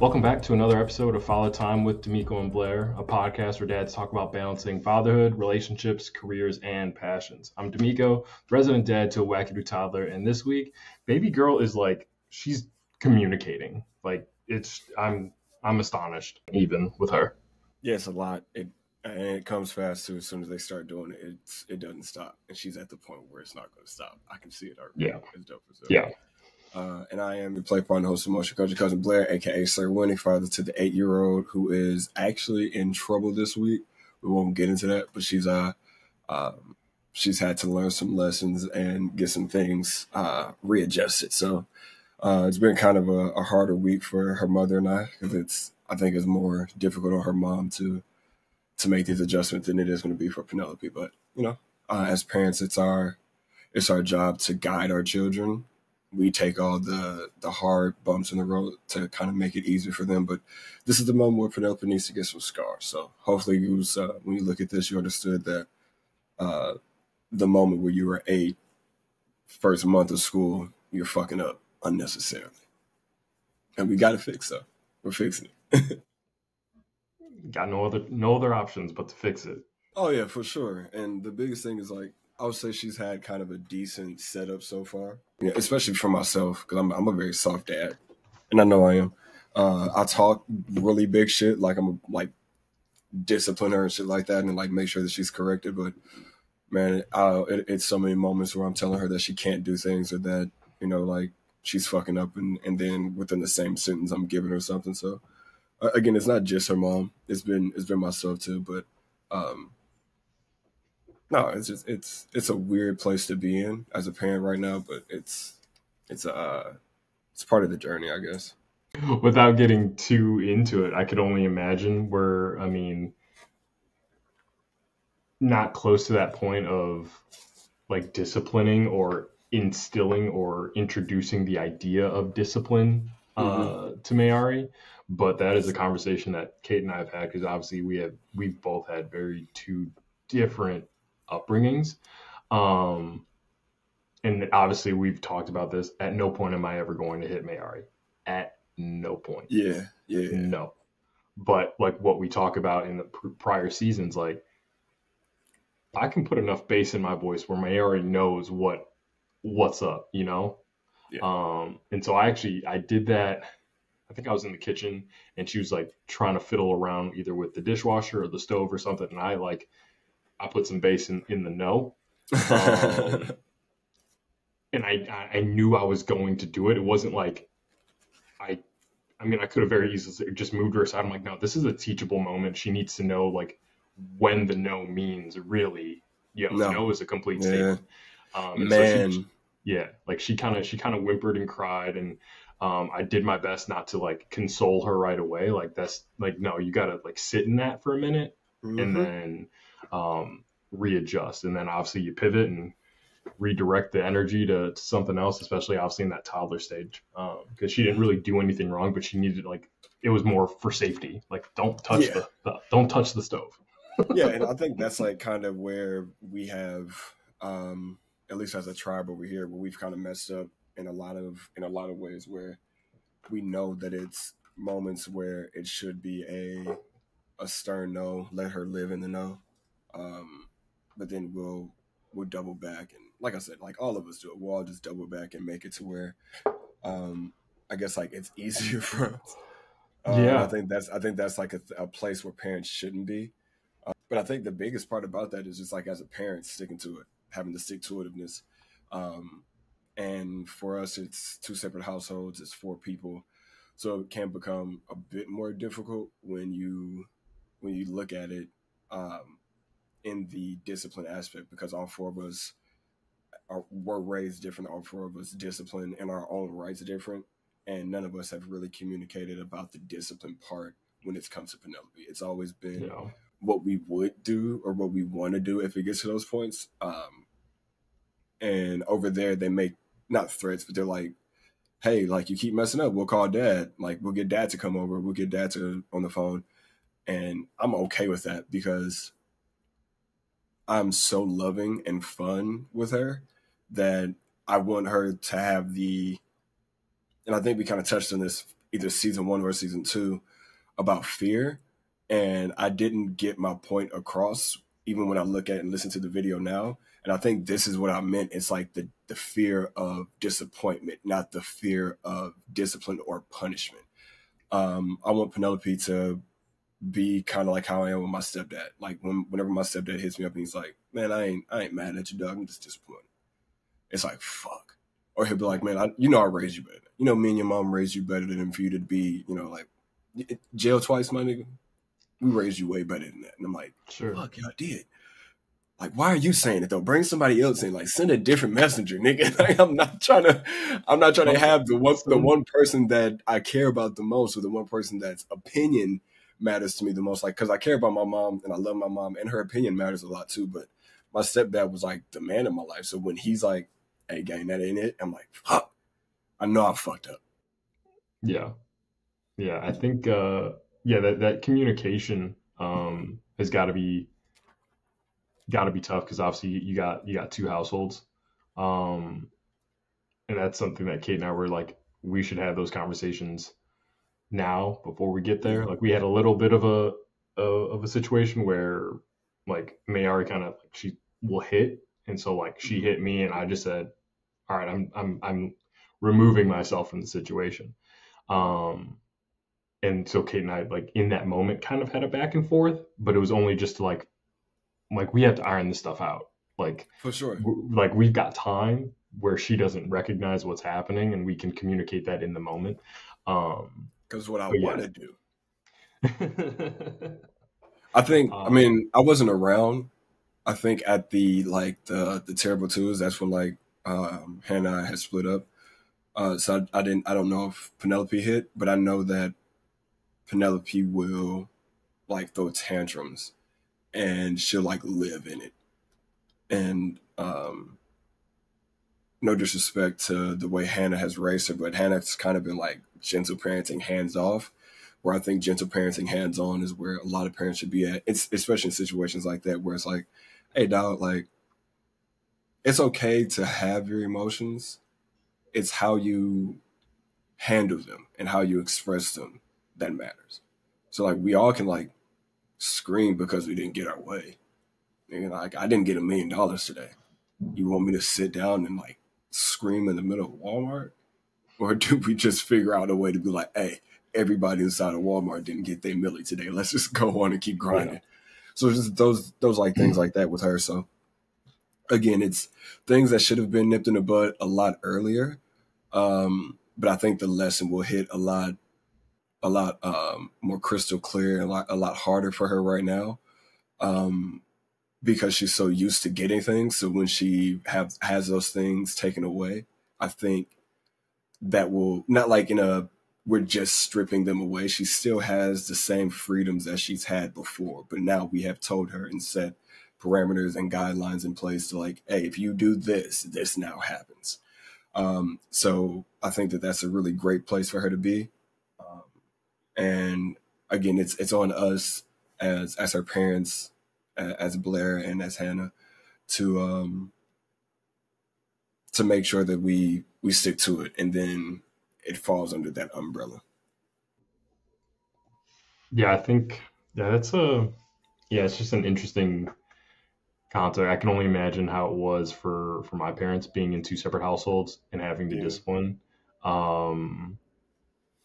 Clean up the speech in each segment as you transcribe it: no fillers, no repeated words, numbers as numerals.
Welcome back to another episode of Follow Time with De'Meco and Blair, a podcast where dads talk about balancing fatherhood, relationships, careers, and passions. I'm De'Meco, resident dad to a wackadoo toddler, and this week, baby girl is like, she's communicating. I'm astonished even with her. Yeah, it's a lot. It comes fast too. As soon as they start doing it, it doesn't stop, and she's at the point where it's not going to stop. I can see it already. Yeah. It's dope as hell. Yeah. And I am your play partner, host, and motion coach, your cousin Blair, aka Sir Winnie, father to the 8-year-old who is actually in trouble this week. We won't get into that, but she's had to learn some lessons and get some things readjusted. So it's been kind of a harder week for her mother and I, because I think it's more difficult on her mom to make these adjustments than it is going to be for Penelope. But as parents, it's our job to guide our children. We take all the hard bumps in the road to kind of make it easier for them. But this is the moment where Penelope needs to get some scars. So hopefully when you look at this, you understood that the moment where you were 8, first month of school, you're fucking up unnecessarily. And we got to fix that. We're fixing it. Got no other options but to fix it. Oh, yeah, for sure. And the biggest thing is, like, I would say she's had kind of a decent setup so far. Yeah, especially for myself, because I'm a very soft dad, and I know I am. I talk really big shit, like I'm like discipline her and shit like that, and like make sure that she's corrected. But man, it's so many moments where I'm telling her that she can't do things, or that like she's fucking up, and then within the same sentence I'm giving her something. So again, it's not just her mom; it's been myself too. But no, it's just it's a weird place to be in as a parent right now, but it's part of the journey, I guess. Without getting too into it, I could only imagine where, not close to that point of like disciplining or instilling or introducing the idea of discipline to Mayari. But that is a conversation that Kate and I have had, because obviously we've both had very two different upbringings. And obviously we've talked about this. At no point am I ever going to hit Mayari. At no point. Yeah. No. But like what we talk about in the prior seasons, like I can put enough bass in my voice where Mayari knows what's up, Yeah. And so I did that. I think I was in the kitchen and she was like trying to fiddle around either with the dishwasher or the stove or something. And I put some bass in the no. And I knew I was going to do it. It wasn't like I could have very easily just moved her aside. I'm like, no, this is a teachable moment. She needs to know like when the no means really, no is a complete statement. Man. So she kind of whimpered and cried, and I did my best not to like console her right away. Like that's like, no, you got to like sit in that for a minute and then readjust. And then obviously you pivot and redirect the energy to something else, especially obviously in that toddler stage, because she didn't really do anything wrong, but she needed, like, it was more for safety, like don't touch the stove. Yeah, and I think that's like kind of where we have at least as a tribe over here, where we've kind of messed up in a lot of ways, where we know that it's moments where it should be a stern no, let her live in the no, but then we'll double back, and like I said, like all of us do it, we'll all just double back and make it to where I guess like it's easier for us. I think that's like a place where parents shouldn't be. But I think the biggest part about that is just like as a parent sticking to it, having the stick-to-itiveness. And for us, it's 2 separate households, it's 4 people, so it can become a bit more difficult when you look at it in the discipline aspect, because all 4 of us were raised different. All 4 of us discipline in our own rights different, and none of us have really communicated about the discipline part when it comes to Penelope. It's always been what we would do or what we want to do if it gets to those points. And over there, they make not threats, but they're like, hey, like you keep messing up, we'll call dad. Like we'll get dad to come over. We'll get dad on the phone. And I'm okay with that because I'm so loving and fun with her that I want her to have and I think we kind of touched on this either season 1 or season 2 about fear, and I didn't get my point across even when I look at and listen to the video now. And I think this is what I meant. It's like the fear of disappointment, not the fear of discipline or punishment. I want Penelope to be kind of like how I am with my stepdad. Like whenever my stepdad hits me up and he's like, "Man, I ain't mad at you, dog. I'm just disappointed." It's like, fuck. Or he'll be like, "Man, I raised you better. Me and your mom raised you better than for you to be, like jail twice, my nigga. We raised you way better than that." And I'm like, Sure. "Fuck, y'all did." Like, why are you saying it though? Bring somebody else in. Like, send a different messenger, nigga. Like, I'm not trying to have the one person that I care about the most, or the one person that's opinion matters to me the most. Like, because I care about my mom and I love my mom, and her opinion matters a lot too. But my stepdad was like the man in my life. So when he's like, "Hey, gang, that ain't it," I'm like, fuck. I know I fucked up. Yeah. I think that communication has got to be tough, because obviously you got two households, and that's something that Kate and I were like, we should have those conversations now before we get there. Like, we had a little bit of a situation where like Mayari kind of, she will hit, and so like she hit me, and I just said, all right, I'm removing myself from the situation. And so Kate and I, like, in that moment, kind of had a back and forth, but it was only just to like we have to iron this stuff out. Like, for sure. Like, we've got time where she doesn't recognize what's happening, and we can communicate that in the moment. Because what I want to do. I think, I mean, I wasn't around. I think at the terrible twos, that's when like Hannah had split up. So I don't know if Penelope hit, but I know that Penelope will like throw tantrums, and she'll like live in it. And no disrespect to the way Hannah has raised her, but Hannah's kind of been like gentle parenting, hands off, where I think gentle parenting, hands on is where a lot of parents should be at. It's especially in situations like that where it's like, hey, dog, like, it's okay to have your emotions. It's how you handle them and how you express them that matters. So like, we all can like scream because we didn't get our way. Like, I didn't get $1 million today. You want me to sit down and like scream in the middle of Walmart? Or do we just figure out a way to be like, hey, everybody inside of Walmart didn't get their milli today. Let's just go on and keep grinding. Yeah. So just those like things like that with her. So again, it's things that should have been nipped in the bud a lot earlier. But I think the lesson will hit a lot more crystal clear and a lot harder for her right now. Because she's so used to getting things. So when she has those things taken away, I think that will, not like we're just stripping them away. She still has the same freedoms that she's had before, but now we have told her and set parameters and guidelines in place to like, hey, if you do this, this now happens. So I think that that's a really great place for her to be. And again, it's on us as her parents, as Blair and as Hannah, to make sure that we stick to it, and then it falls under that umbrella. Yeah, I think it's just an interesting concept. I can only imagine how it was for my parents being in two separate households and having to discipline.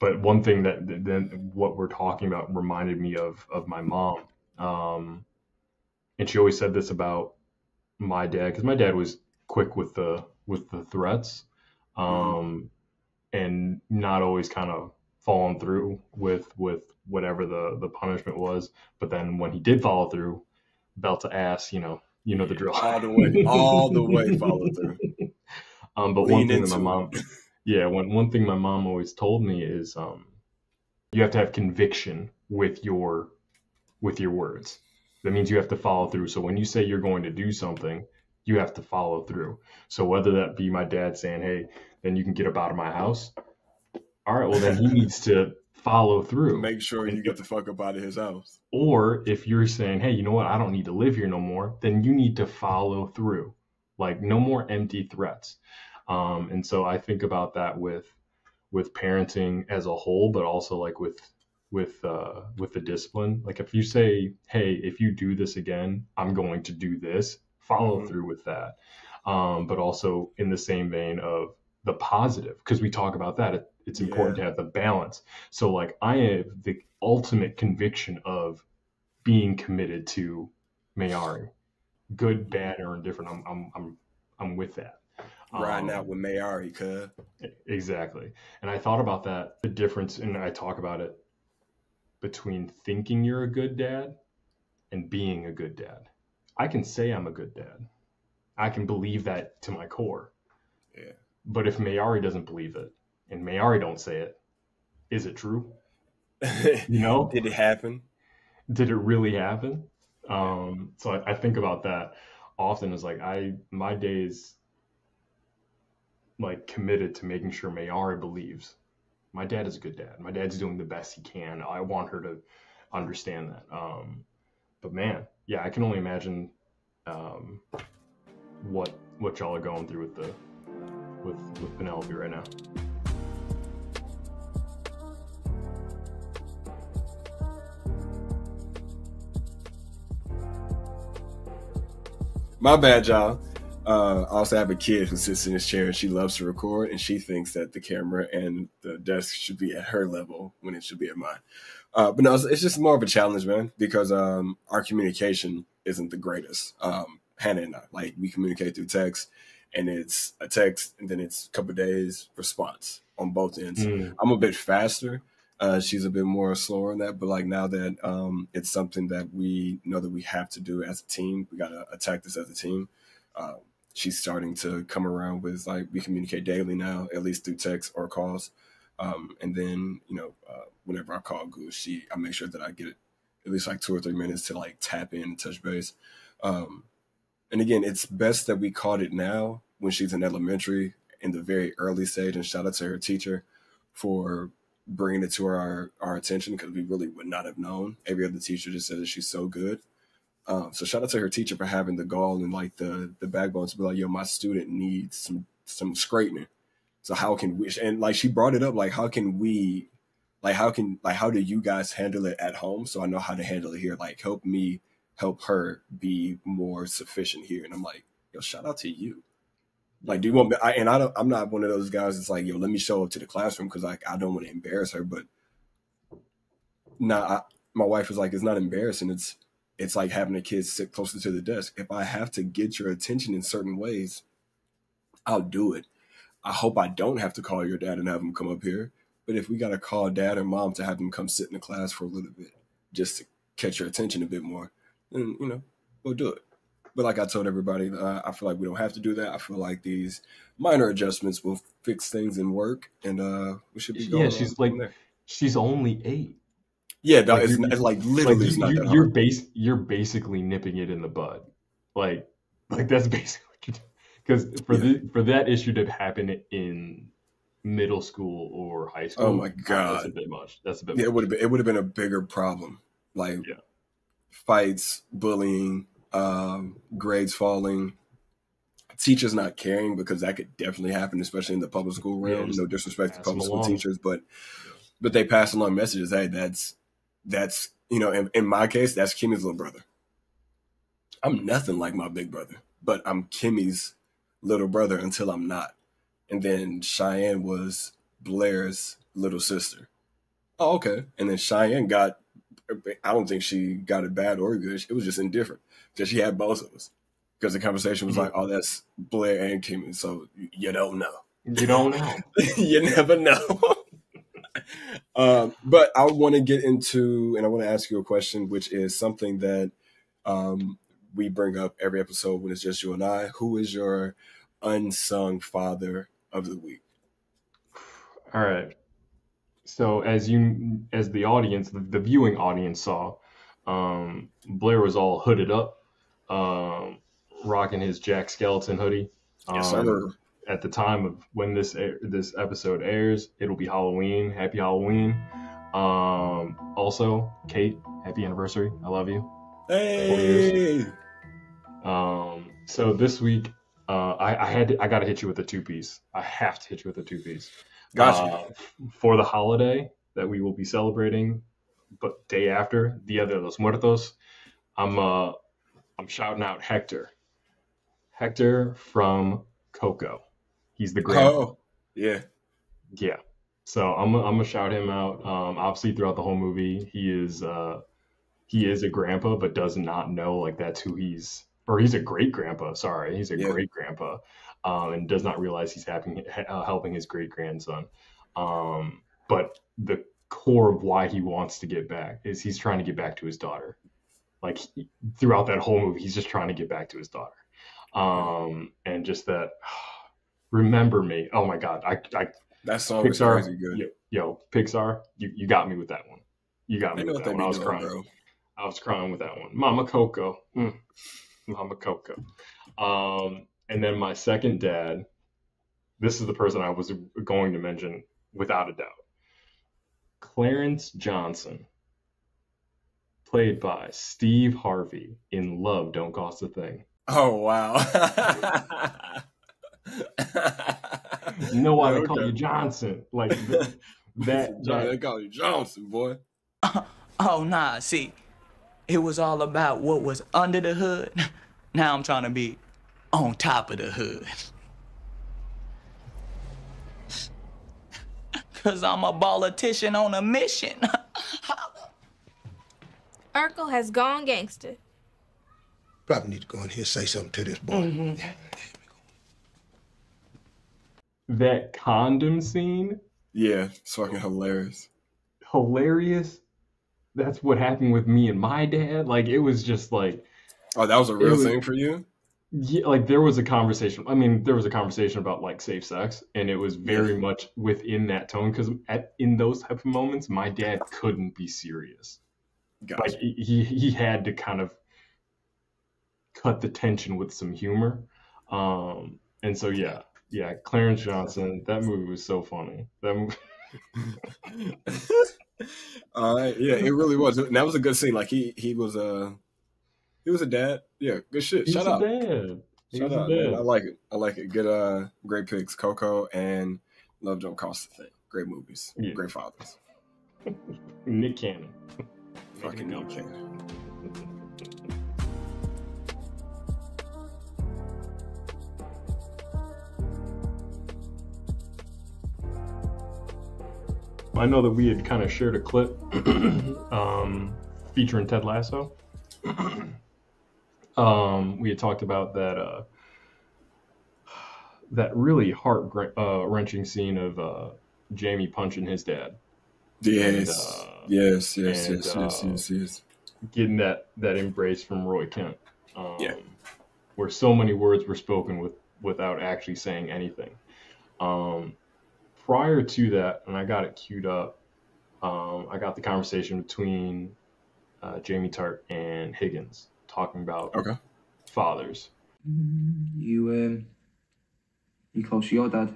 But one thing that then what we're talking about reminded me of my mom. And she always said this about my dad, because my dad was quick with the threats, and not always kind of following through with whatever the punishment was. But then when he did follow through, belt to ass, you know the drill. all the way follow through. But one thing that my mom, one thing my mom always told me is, you have to have conviction with your words. That means you have to follow through. So when you say you're going to do something, you have to follow through. So whether that be my dad saying, hey, then you can get up out of my house. All right, well, then he needs to follow through. Make sure you get the fuck up out of his house. Or if you're saying, hey, you know what, I don't need to live here no more, then you need to follow through. Like, no more empty threats. And so I think about that with with parenting as a whole, but also like with the discipline. Like if you say, hey, if you do this again, I'm going to do this, follow through with that. But also in the same vein of the positive, because we talk about that, it's important to have the balance. So like I have the ultimate conviction of being committed to Mayari, good, bad, or indifferent. I'm with that. Riding out Um, with Mayari, cuz. exactly. And I thought about that, the difference, and I talk about it between thinking you're a good dad and being a good dad. I can say I'm a good dad. I can believe that to my core. Yeah. But if Mayari doesn't believe it and Mayari don't say it, is it true? You know, Did it happen? did it really happen? Yeah. So I think about that often as like my days like committed to making sure Mayari believes my dad is a good dad. My dad's doing the best he can. I want her to understand that. But man, yeah, I can only imagine um, what y'all are going through with Penelope right now. My bad, y'all. I also have a kid who sits in his chair and she loves to record, and she thinks that the camera and the desk should be at her level when it should be at mine. But no, it's just more of a challenge, man, because our communication isn't the greatest. Hannah and I, like, we communicate through text, and it's a text, and then it's a couple of days response on both ends. I'm a bit faster. She's a bit more slower in that, but like now that it's something that we know that we have to do as a team, we got to attack this as a team. Uh, she's starting to come around with, like, we communicate daily now, at least through text or calls. And then, whenever I call Goose, I make sure that I get at least like 2 or 3 minutes to like tap in and touch base. And again, it's best that we caught it now when she's in elementary in the very early stage. And shout out to her teacher for bringing it to our attention, because we really would not have known. Every other teacher just said that she's so good. So shout out to her teacher for having the gall and like the backbone to be like, yo, my student needs some straightening. So how can we, and like she brought it up, like how can we, like how do you guys handle it at home? So I know how to handle it here. Like help me help her be more sufficient here. And I'm like, yo, shout out to you. Like, do you want me? I'm not one of those guys that's like, yo, let me show up to the classroom because like I don't want to embarrass her. But my wife was like, it's not embarrassing. It's like having a kid sit closer to the desk. If I have to get your attention in certain ways, I'll do it. I hope I don't have to call your dad and have him come up here. But if we got to call dad or mom to have them come sit in the class for a little bit, just to catch your attention a bit more, then, we'll do it. But like I told everybody, I feel like we don't have to do that. I feel like these minor adjustments will fix things and work, and we should be going. Yeah, she's only 8. Yeah, dog, it's like literally, it's not that hard. You're basically nipping it in the bud, like that's basically what you do. Because for that issue to happen in middle school or high school, oh my god, that's a bit much. That's a bit. Yeah, much. it would have been a bigger problem, like fights, bullying, grades falling, teachers not caring, because that could definitely happen, especially in the public school realm. No disrespect to public school teachers, but they pass along messages. Hey, that's in my case, that's Kimmy's little brother. I'm nothing like my big brother, but I'm Kimmy's little brother until I'm not. And then Cheyenne was Blair's little sister. Oh, okay. And then Cheyenne I don't think she got it bad or good. It was just indifferent because she had both of us. Because the conversation was like, oh, that's Blair and Kimmy. So you don't know. You don't know. You never know. But I want to get into, and I want to ask you a question, which is something that we bring up every episode when it's just you and I. Who is your unsung father of the week? All right. So as the audience, the viewing audience saw, Blair was all hooded up, rocking his Jack Skeleton hoodie. Yes, sir. At the time of when this episode airs, it'll be Halloween. Happy Halloween. Also, Kate, happy anniversary. I love you. Hey. So this week, I got to hit you with a 2-piece. I have to hit you with a 2-piece. Gotcha. For the holiday that we will be celebrating, but day after Dia de los Muertos, I'm uh I'm shouting out Hector. Hector from Coco. He's the grandpa. Oh, yeah. Yeah. So I'm gonna shout him out. Obviously throughout the whole movie, he is a grandpa, but does not know like that's who he's or he's a great grandpa. Sorry, he's a Yeah. great grandpa, and does not realize he's helping his great grandson. But the core of why he wants to get back is he's trying to get back to his daughter. Like throughout that whole movie, he's just trying to get back to his daughter. Yeah. And just that, remember me. Oh my God, I That song is Pixar, crazy good. Pixar, you got me with that one. You got They me know with what that they one. I be was doing, crying. bro. I was crying with that one. Mama Coco. Mama Coco. And then my second dad, this is the person I was going to mention without a doubt. Clarence Johnson, played by Steve Harvey in Love Don't Cost a Thing. Oh, wow. You know why Yeah, they call you okay. Johnson? Like They call you Johnson, boy. Oh, nah, see, it was all about what was under the hood. Now I'm trying to be on top of the hood. Cause I'm a politician on a mission. Urkel has gone gangster. Probably need to go in here and say something to this boy. that condom scene, Yeah, it's fucking hilarious. hilarious. That's what happened with me and my dad. Like it was just like Oh, that was a it real was thing for you? yeah, like there was a conversation. I mean, there was a conversation about like safe sex, and it was Yeah. very much within that tone because in those type of moments, my dad couldn't be serious. Like Gotcha. he had to kind of cut the tension with some humor. And so yeah, Clarence Johnson, that movie was so funny. That movie, Yeah, it really was. And that was a good scene. Like he was a dad. Yeah, good shit. he Shout was a out. dad. He Shout was a out, man. I dad. like it. I like it. Good great picks. Coco and Love Don't Cost a Thing. Great movies. Yeah. Great fathers. Nick Cannon. Fucking no can. I know that we had kind of shared a clip featuring Ted Lasso. We had talked about that really heart wrenching scene of Jamie punching his dad. Yes. Yes. Yes. and, Yes. Yes. Yes. Yes. Getting that embrace from Roy Kent, Yeah. where so many words were spoken without actually saying anything. Prior to that, and I got it queued up, I got the conversation between Jamie Tart and Higgins talking about Okay. fathers. You close to your dad?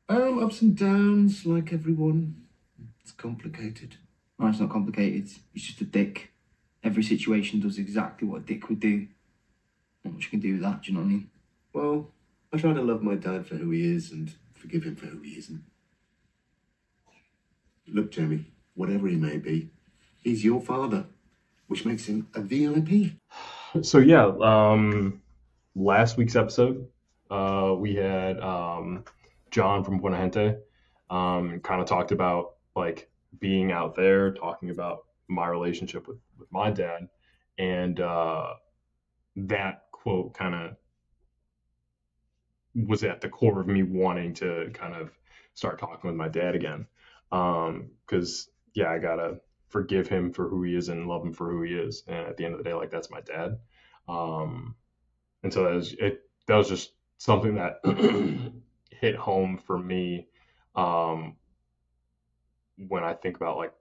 Ups and downs, like everyone. It's complicated. No, it's not complicated. He's just a dick. Every situation does exactly what a dick would do. Not much you can do with that, do you know what I mean? Well, I try to love my dad for who he is and forgive him for who he isn't. Look, Jamie, whatever he may be, he's your father, which makes him a VIP. So yeah, last week's episode, we had John from Buena Gente, kind of talked about like being out there, talking about my relationship with my dad, and that quote kind of was at the core of me wanting to kind of start talking with my dad again, because yeah, I gotta forgive him for who he is and love him for who he is, and at the end of the day, like that's my dad. And so that was just something that hit home for me, when I think about like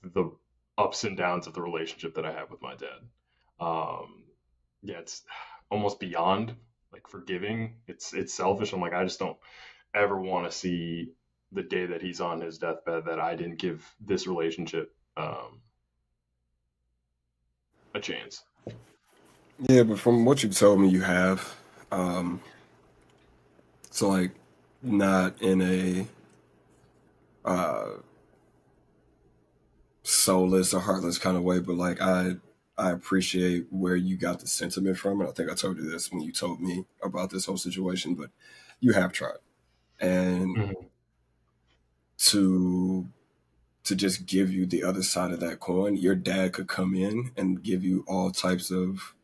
the ups and downs of the relationship that I have with my dad. Yeah, it's almost beyond like forgiving. It's selfish. I'm like, I just don't ever want to see the day that he's on his deathbed that I didn't give this relationship a chance. Yeah, but from what you've told me, you have. So like, not in a uh, soulless or heartless kind of way, but like I appreciate where you got the sentiment from, and I think I told you this when you told me about this whole situation. But you have tried, and Mhm. to just give you the other side of that coin, your dad could come in and give you all types of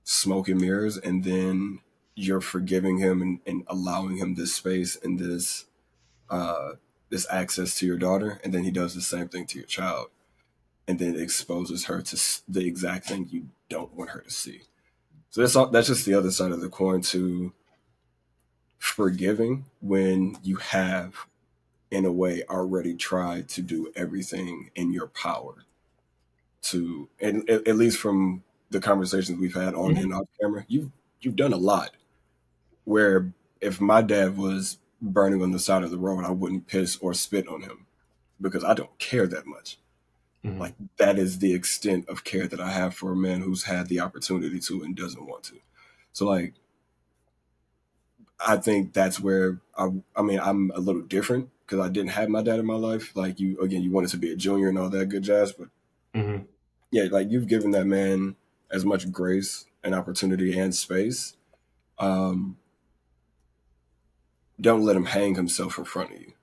smoke and mirrors, and then you're forgiving him and allowing him this space and uh, this access to your daughter, and then he does the same thing to your child, and then exposes her to the exact thing you don't want her to see. So that's just the other side of the coin to forgiving when you have, in a way, already tried to do everything in your power to, and at least from the conversations we've had on and off camera, you've done a lot. Where if my dad was burning on the side of the road, I wouldn't piss or spit on him because I don't care that much. Mhm. Like, that is the extent of care that I have for a man who's had the opportunity to and doesn't want to. So, like, I think that's where I mean, I'm a little different because I didn't have my dad in my life. Like, you, again, you wanted to be a junior and all that good jazz, but Mhm. yeah, like, you've given that man as much grace and opportunity and space. Um, don't let him hang himself in front of you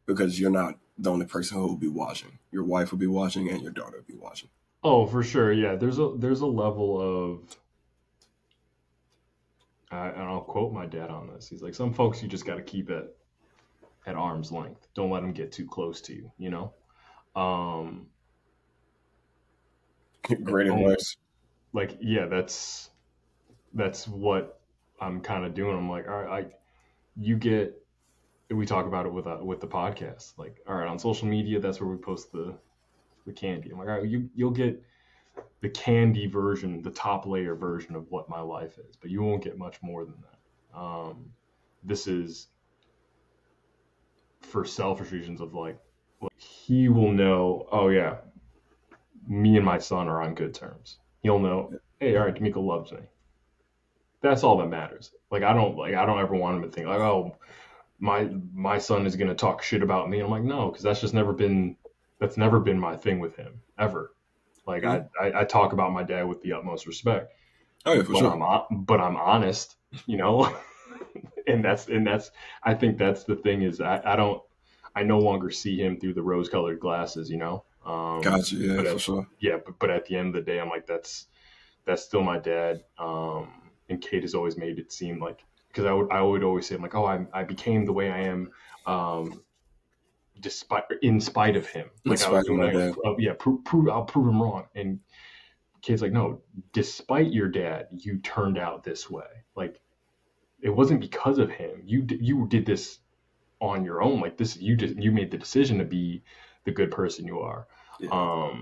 because you're not the only person who will be watching. Your wife will be watching and your daughter will be watching. Oh, for sure. Yeah, there's a level of and I'll quote my dad on this. He's like, some folks you just got to keep it at arm's length. Don't let them get too close to you. You know. Um, Great advice. like yeah, that's what I'm kind of doing. I'm like, all right, you get. We talk about it with the podcast. Like, all right, on social media, that's where we post the candy. I'm like, all right, you'll get the candy version, the top layer version of what my life is, but you won't get much more than that. This is for selfish reasons of like he will know, oh yeah, me and my son are on good terms. He'll know, hey, all right, De'Meco loves me. That's all that matters. I don't ever want him to think like, oh, my son is gonna talk shit about me. I'm like, no, because that's never been my thing with him ever. Like I talk about my dad with the utmost respect, Oh yeah, for but sure. I'm honest, you know, and that's I think that's the thing is I no longer see him through the rose colored glasses, you know. Gotcha. Yeah, But for sure. but at the end of the day, I'm like that's still my dad. And Kate has always made it seem like because I would always say I'm like, oh, I became the way I am. Despite in spite of him, In like I was spite of doing my that, dad. yeah, I'll prove him wrong. And Kate's like, no, despite your dad, you turned out this way. Like it wasn't because of him. You did this on your own. Like this, you made the decision to be the good person you are. Yeah.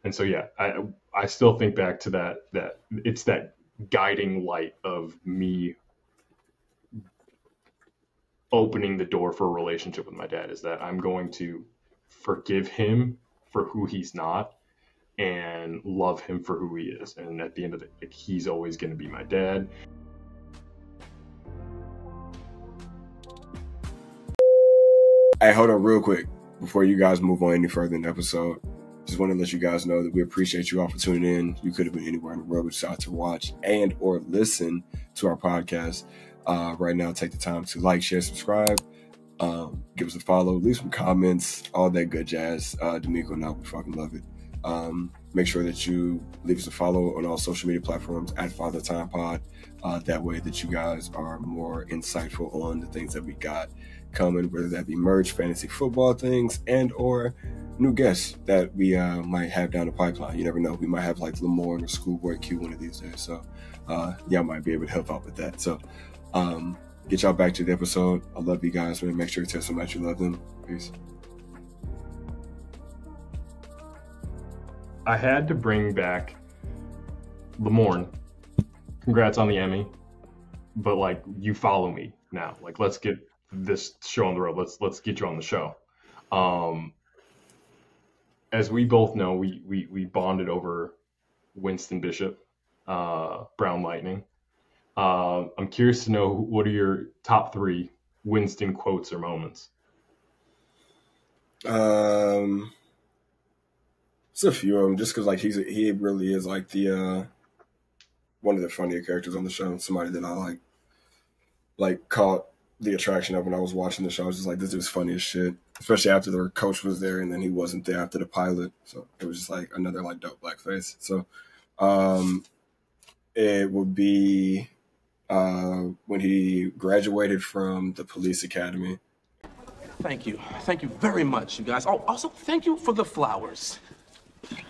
And so yeah, I still think back to that it's that guiding light of me opening the door for a relationship with my dad is that I'm going to forgive him for who he's not and love him for who he is. And at the end of it, like, he's always going to be my dad. Hey, hold on real quick before you guys move on any further in the episode. Just want to let you guys know that we appreciate you all for tuning in. You could have been anywhere in the world, but decided to watch and or listen to our podcast. Right now, take the time to like, share, subscribe, give us a follow, leave some comments, all that good jazz. De'Meco and I would fucking love it. Make sure that you leave us a follow on all social media platforms at Father Time Pod. That way that you guys are more insightful on the things that we got coming, whether that be merch, fantasy football things, and or new guests that we might have down the pipeline. You never know. We might have like Lamorne or Schoolboy Q one of these days. So y'all might be able to help out with that. So get y'all back to the episode. I love you guys, man. Make sure to tell somebody you love them. Peace. I had to bring back Lamorne. Congrats on the Emmy. But like you follow me now. Like let's get this show on the road. Let's get you on the show. As we both know, we bonded over Winston Bishop, Brown Lightning. I'm curious to know what are your top three Winston quotes or moments? It's a few of them, just because like he really is like the one of the funnier characters on the show. Somebody that I like caught the attraction of when I was watching the show. I was just like, this dude's funny as shit. Especially after the coach was there and then he wasn't there after the pilot. So it was just like another like dope blackface. So it would be when he graduated from the police academy. Thank you. Thank you very much, you guys. Oh, also, thank you for the flowers.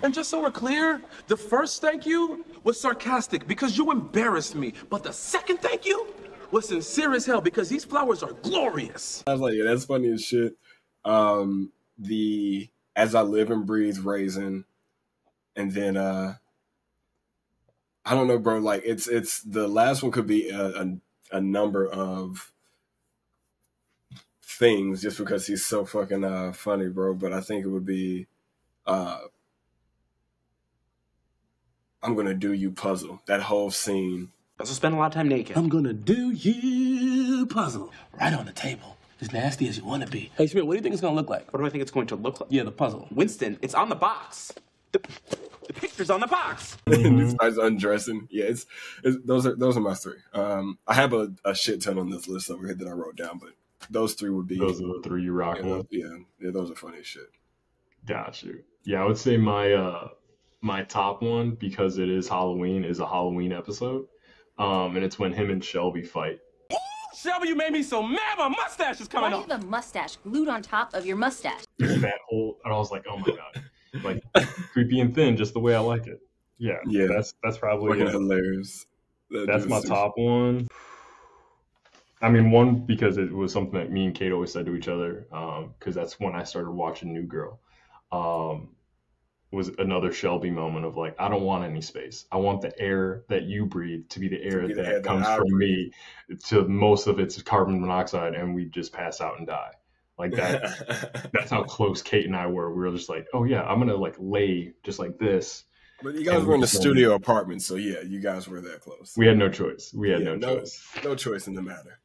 And just so we're clear, the first thank you was sarcastic because you embarrassed me. But the second thank you was sincere as hell because these flowers are glorious. I was like, yeah, that's funny as shit. The As I Live and Breathe Raisin. And then, I don't know, bro. Like, it's the last one could be a number of things just because he's so fucking funny, bro. But I think it would be I'm gonna do you puzzle. That whole scene. Also spend a lot of time naked. I'm gonna do you puzzle right on the table. As nasty as you want to be. Hey, Schmidt, what do you think it's gonna look like? What do I think it's going to look like? Yeah, the puzzle. Winston, it's on the box. The picture's on the box. He starts undressing. Yeah, those are my three. I have a shit ton on this list over here that I wrote down, but those three would be. Those are the three you rock with. Yeah, those are funny as shit. Got you. Yeah, I would say my top one, because it is Halloween, is a Halloween episode, and it's when him and Shelby fight. Shelby, you made me so mad. My mustache is coming off. Why do you have a mustache glued on top of your mustache? That whole, and I was like, oh my god, like creepy and thin, just the way I like it. Yeah. That's probably hilarious. That's my top one. I mean, one, because it was something that me and Kate always said to each other, because that's when I started watching New Girl. Was another Shelby moment of like, I don't want any space. I want the air that you breathe to be the air that comes from me. To most of it's carbon monoxide, and we just pass out and die. Like that. That's how close Kate and I were. We were just like, oh yeah, I'm gonna like lay just like this. But you guys were in a studio apartment, so yeah, you guys were that close. We had no choice. We had no choice. No choice in the matter.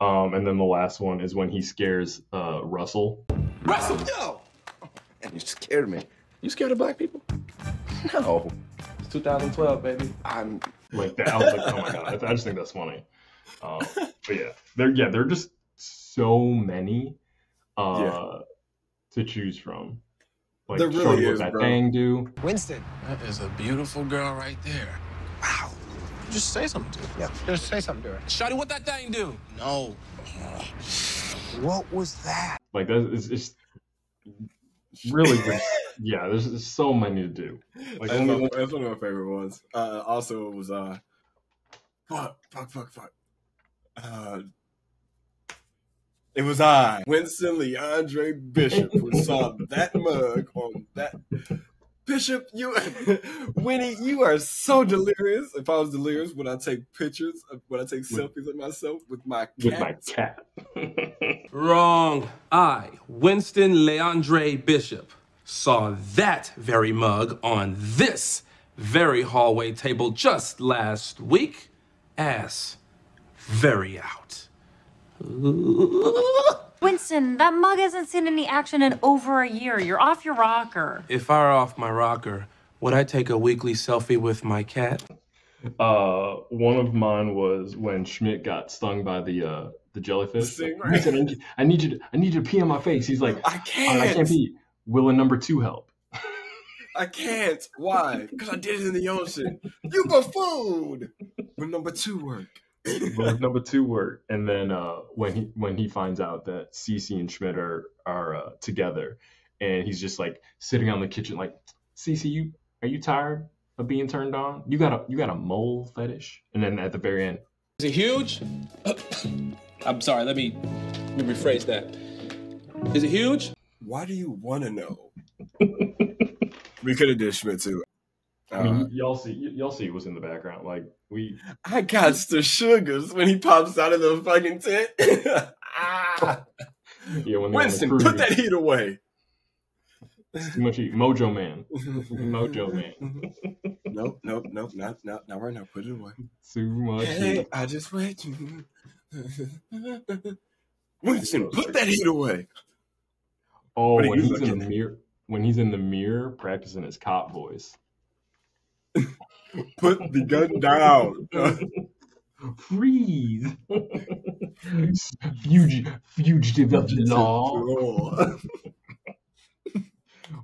And then the last one is when he scares Russell. Russell, no! And you scared me. You scared of black people? No. It's 2012, baby. I'm like that. I was like, oh my god, I just think that's funny. But yeah, there are just so many to choose from. Like, there really is, that bro. thing do. Winston, that is a beautiful girl right there. Wow. Just say something to her. Yeah, just say something to her. Shawty, what that thing do? No. What was that? Like that is just really good. Yeah, there's so many to do. Like that's one of my favorite ones. Also, it was fuck. It was Winston Leandre Bishop, who saw that mug on that. Bishop, Winnie, you are so delirious. If I was delirious, would I take pictures? Would I take selfies of myself with my cat? With my cat. Wrong. I, Winston Leandre Bishop, saw that very mug on this very hallway table just last week. Ass very out. Winston, that mug hasn't seen any action in over a year. You're off your rocker. If I were off my rocker, would I take a weekly selfie with my cat? One of mine was when Schmidt got stung by the jellyfish. He said, I need you to pee on my face. He's like, I can't. I can't pee. Will a number 2 help? I can't. Why? Because I did it in the ocean. You buffoon. Will number 2 work? Will number 2 work? And then when he finds out that Cece and Schmidt are together, and he's just like sitting on the kitchen like, Cece, are you tired of being turned on? You got a mole fetish? And then at the very end, is it huge? I'm sorry. Let me rephrase that. Is it huge? Why do you want to know? We could have did Schmidt too. I mean, y'all see what's in the background. Like I got the sugars when he pops out of the fucking tent. Yeah, when Winston, put that heat away. Too much heat. Mojo Man. Mojo Man. Nope, not right now. Put it away. Too much Hey, heat. I just wait you. Winston, put that heat away. Oh, But when he's he's in the looking- mirror, when he's in the mirror practicing his cop voice. Put the gun down. Freeze. Fugitive of the law.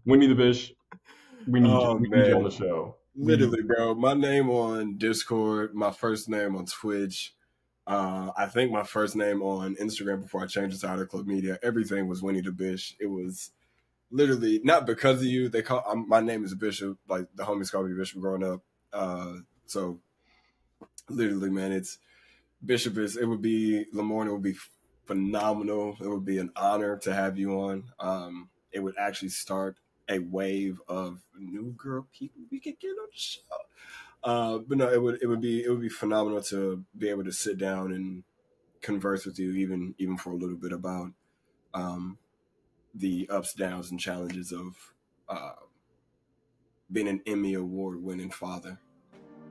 Winnie the Bish, we need you. We need you on the show. Literally, bro. My name on Discord, my first name on Twitch. I think my first name on Instagram before I changed it to Outer Club Media. Everything was Winnie the Bish. It was literally not because of you. They call my name is Bishop. Like the homies called me Bishop growing up. So literally, man, it's Bishop is. It would be Lamorne. It would be phenomenal. It would be an honor to have you on. It would actually start a wave of new girl people we could get on the show. But no, it would be phenomenal to be able to sit down and converse with you, even for a little bit about the ups, downs, and challenges of being an Emmy Award winning father.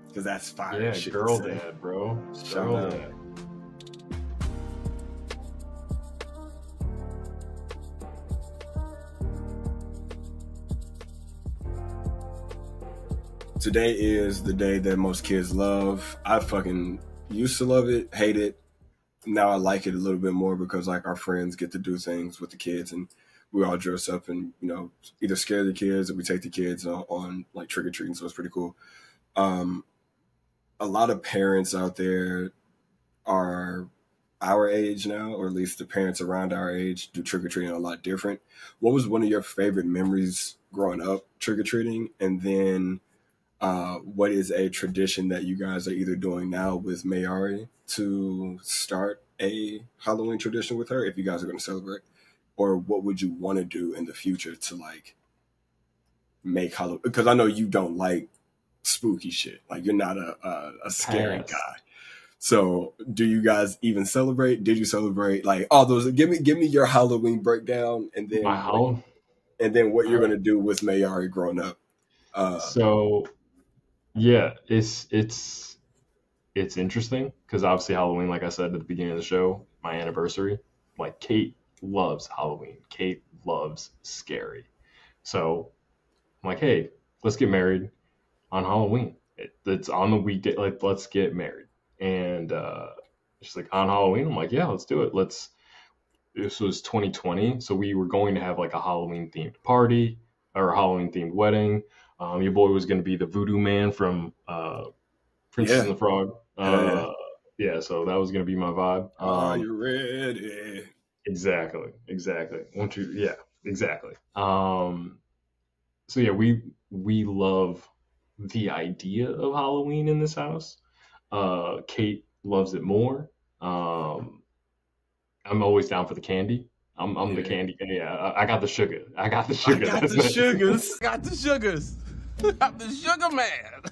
Because that's fire. Yeah, shit girl to say. dad, bro. Shout Girl out. dad. Today is the day that most kids love. I fucking used to love it, hate it. Now I like it a little bit more because like our friends get to do things with the kids and we all dress up and, you know, either scare the kids or we take the kids on like trick or treating. So it's pretty cool. A lot of parents out there are our age now, or at least the parents around our age do trick or treating a lot different. What was one of your favorite memories growing up trick or treating? And then what is a tradition that you guys are either doing now with Mayari to start a Halloween tradition with her if you guys are going to celebrate? Or what would you want to do in the future to like make Halloween? Because I know you don't like spooky shit. Like you're not a scary guy. So do you guys even celebrate? Did you celebrate like all those? Give me your Halloween breakdown and then what you're going to do with Mayari growing up. So yeah, it's interesting because obviously Halloween, like I said at the beginning of the show, my anniversary, like Kate loves Halloween. Kate loves scary. So I'm like, hey, let's get married on Halloween. It's on the weekday. Like, let's get married. And she's like, on Halloween? I'm like, yeah, let's do it. This was 2020. So we were going to have like a Halloween themed party or a Halloween themed wedding. Your boy was going to be the voodoo man from Princess and the Frog. Yeah, so that was going to be my vibe. Are you ready? Exactly. Yeah, exactly. So yeah, we love the idea of Halloween in this house. Kate loves it more. I'm always down for the candy. I'm the candy. Yeah, I got the sugar. I got the sugar. I got the sugars. Got the sugars. I'm the sugar man.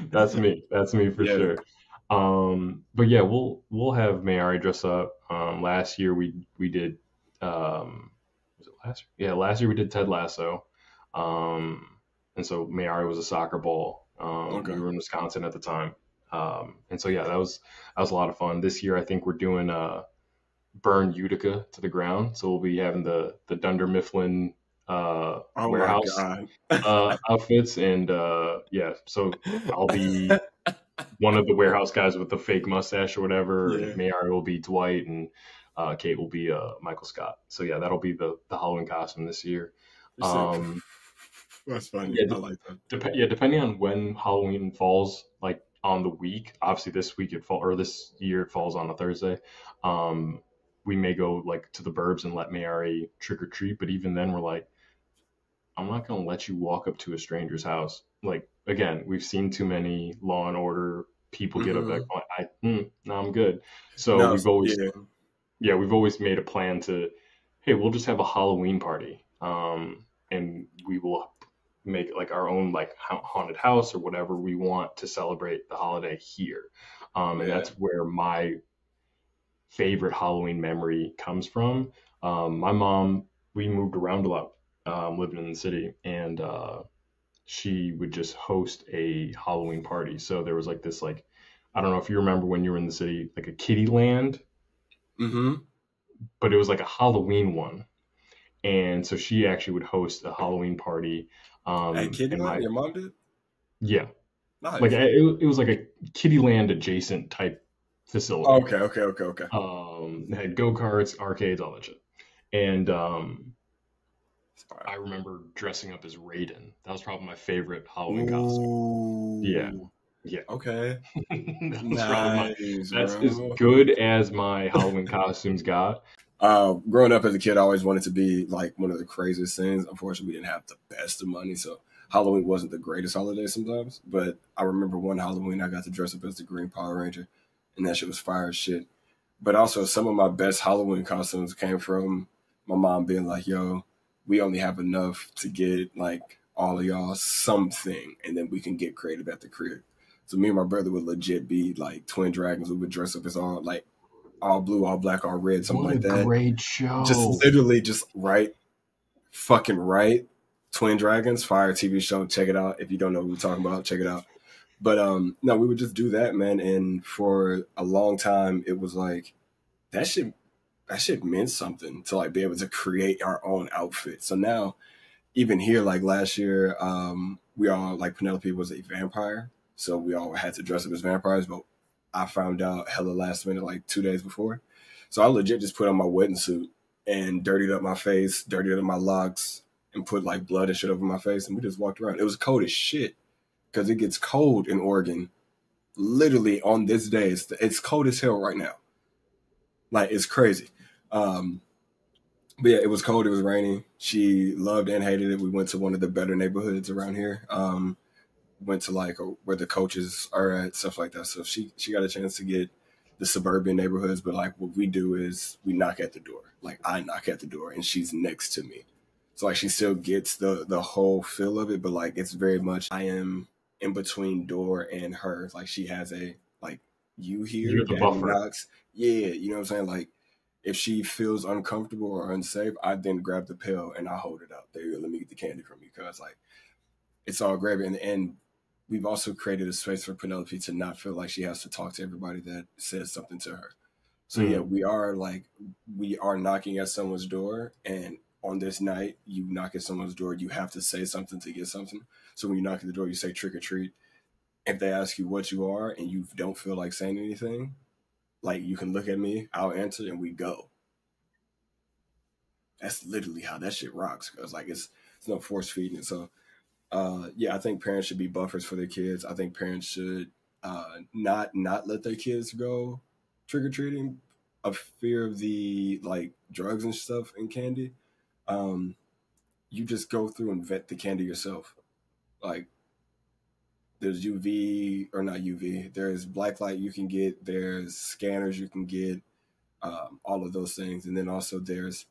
That's me. That's me for sure. But yeah, we'll have Mayari dress up. Last year we did was it last year? Yeah, last year we did Ted Lasso. And so Mayari was a soccer ball. We were in Wisconsin at the time. And so yeah, that was a lot of fun. This year I think we're doing burn Utica to the ground. So we'll be having the Dunder Mifflin warehouse outfits, and yeah, so I'll be one of the warehouse guys with the fake mustache or whatever. And Mayari will be Dwight, and Kate will be Michael Scott. So yeah, that'll be the Halloween costume this year. That's funny. Yeah, I like that. Depending on when Halloween falls, like on the week. Obviously, this year it falls on a Thursday. We may go like to the burbs and let Mayari trick or treat, but even then, we're like, I'm not gonna let you walk up to a stranger's house. Like again, we've seen too many Law and Order people get up like, no, I'm good. So we've always made a plan to, hey, we'll just have a Halloween party, and we will make like our own like haunted house or whatever we want to celebrate the holiday here. And that's where my favorite Halloween memory comes from. My mom, we moved around a lot, living in the city, and she would just host a Halloween party. So there was like this like I don't know if you remember when you were in the city, like a kiddie land, but it was like a Halloween one. And so she actually would host a Halloween party. At Kitty And Land, your mom did? yeah, Nice. like it was like a kiddie land adjacent type facility. Okay. It had go-karts, arcades, all that shit. And I remember dressing up as Raiden. That was probably my favorite Halloween costume. Yeah. Okay. That's as good as my Halloween costumes got. Growing up as a kid, I always wanted to be like one of the craziest things. Unfortunately, we didn't have the best of money, so Halloween wasn't the greatest holiday sometimes. But I remember one Halloween I got to dress up as the Green Power Ranger, and that shit was fire as shit. But also, some of my best Halloween costumes came from my mom being like, yo, we only have enough to get like all of y'all something, and then we can get creative at the crib. So me and my brother would legit be like twin dragons. We would dress up as all like all blue, all black, all red, something like that. Great show. Just literally just fucking right. Twin Dragons, fire TV show. Check it out. If you don't know what we're talking about, check it out. But no, we would just do that, man. And for a long time, it was like that shit meant something to like be able to create our own outfit. So now, even here, like last year, we all like Penelope was a vampire, so we all had to dress up as vampires. But I found out hella last minute, like 2 days before. So I legit just put on my wedding suit and dirtied up my face, dirtied up my locks, and put like blood and shit over my face, and we just walked around. It was cold as shit because it gets cold in Oregon. Literally on this day, it's cold as hell right now. Like it's crazy. But yeah, it was cold. It was rainy. She loved and hated it. We went to one of the better neighborhoods around here. Went to like where the coaches are at, stuff like that. So she got a chance to get the suburban neighborhoods. But like what we do is we knock at the door. Like I knock at the door and she's next to me. So like she still gets the whole feel of it, but like it's very much I am in between door and her. Like she has a like you here, you're the buffer. Knocks. Yeah, you know what I'm saying? Like if she feels uncomfortable or unsafe, I then grab the pill and I hold it up. There you go, let me get the candy from you, because like it's all gravy. And we've also created a space for Penelope to not feel like she has to talk to everybody that says something to her. So yeah, we are knocking at someone's door, and on this night, you knock at someone's door, you have to say something to get something. So when you knock at the door, you say trick or treat. If they ask you what you are and you don't feel like saying anything, like you can look at me, I'll answer, and we go. That's literally how that shit rocks. Because like it's no force feeding it. So yeah, I think parents should be buffers for their kids. I think parents should not let their kids go trick or treating, of fear of the like drugs and stuff and candy. You just go through and vet the candy yourself. Like there's UV or not UV. There's black light you can get. There's scanners you can get. All of those things, and then also there's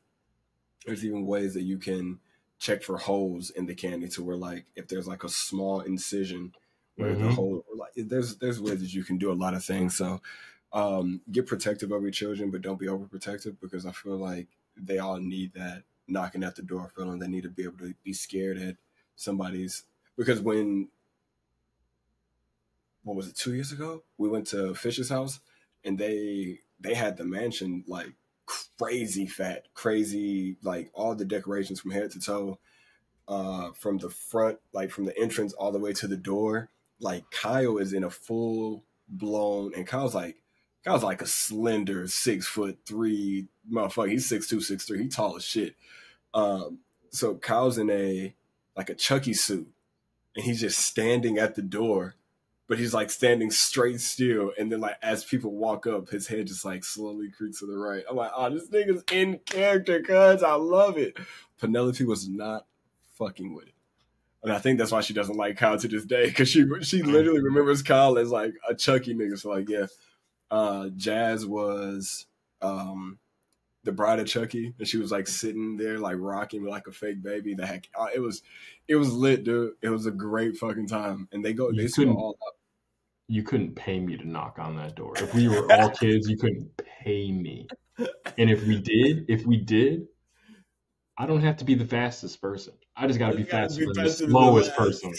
even ways that you can check for holes in the candy to where like if there's like a small incision where the hole, like there's ways that you can do a lot of things. So get protective of your children, but don't be overprotective, because I feel like they all need that knocking at the door feeling. They need to be able to be scared at somebody's, because what was it, 2 years ago? We went to Fish's house and they had the mansion like crazy fat, crazy, like all the decorations from head to toe, from the front, like from the entrance all the way to the door. Like Kyle is in a full blown, and Kyle's like a slender 6'3" motherfucker. He's 6'2", 6'3". He tall as shit. So Kyle's in a Chucky suit, and he's just standing at the door, but he's like standing straight still. And then like as people walk up, his head just like slowly creeps to the right. I'm like, oh, this nigga's in character, cuz I love it. Penelope was not fucking with it. And I think that's why she doesn't like Kyle to this day, because she literally remembers Kyle as like a Chucky nigga. So like, yeah. Jazz was the bride of Chucky, and she was like sitting there like rocking like a fake baby. The heck, it was lit, dude. It was a great fucking time, and they go all up. You couldn't pay me to knock on that door. If we were all kids, you couldn't pay me. And if we did, I don't have to be the fastest person. I just got to be faster than the faster than slowest person.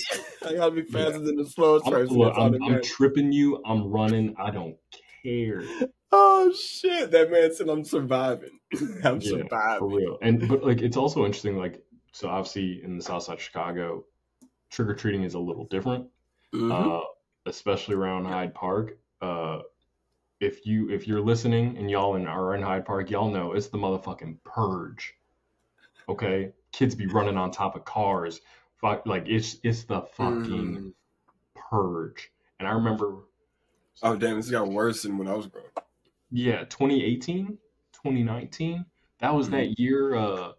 I gotta be faster than the slowest person. Look, I'm tripping you. I'm running. I don't care. Oh shit! That man said I'm surviving. I'm surviving for real. But like, it's also interesting. Like, so obviously in the South Side of Chicago, trick or treating is a little different, especially around Hyde Park. If you're listening and y'all are in Hyde Park, y'all know it's the motherfucking purge. Okay, kids be running on top of cars. Like it's the fucking purge. And I remember. Oh damn! This got worse than when I was growing up. Yeah, 2018, 2019. That was that year.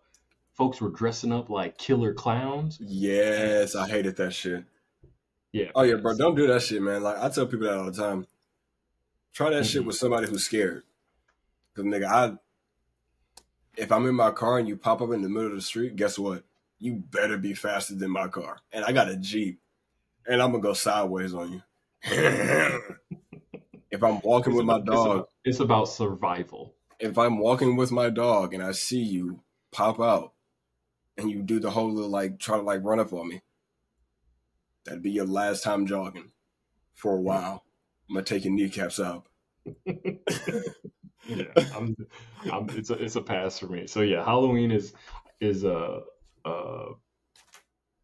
Folks were dressing up like killer clowns. Yes, I hated that shit. Yeah. Oh yeah, bro, don't do that shit, man. Like I tell people that all the time. Try that shit with somebody who's scared. Cause nigga, if I'm in my car and you pop up in the middle of the street, guess what? You better be faster than my car. And I got a Jeep, and I'm gonna go sideways on you. If I'm walking with my dog, it's about survival. If I'm walking with my dog and I see you pop out and you do the whole little like try to like run up on me, that'd be your last time jogging for a while. I'm gonna take your kneecaps out. Yeah, it's a pass for me. So yeah, Halloween is there's a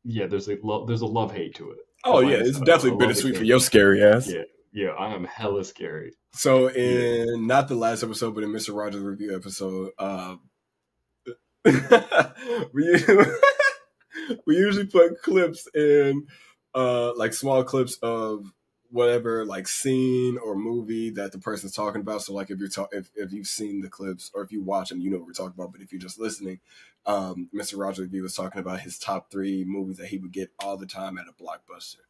love-hate to it. Oh yeah, it's definitely bittersweet for your scary ass. Yeah, I am hella scary. So in not the last episode, but in Mr. Rogers' review episode, we usually put clips in, like small clips of whatever like scene or movie that the person's talking about. So like if you've seen the clips or if you watch them, you know what we're talking about. But if you're just listening, Mr. Rogers' review was talking about his top 3 movies that he would get all the time at a Blockbuster.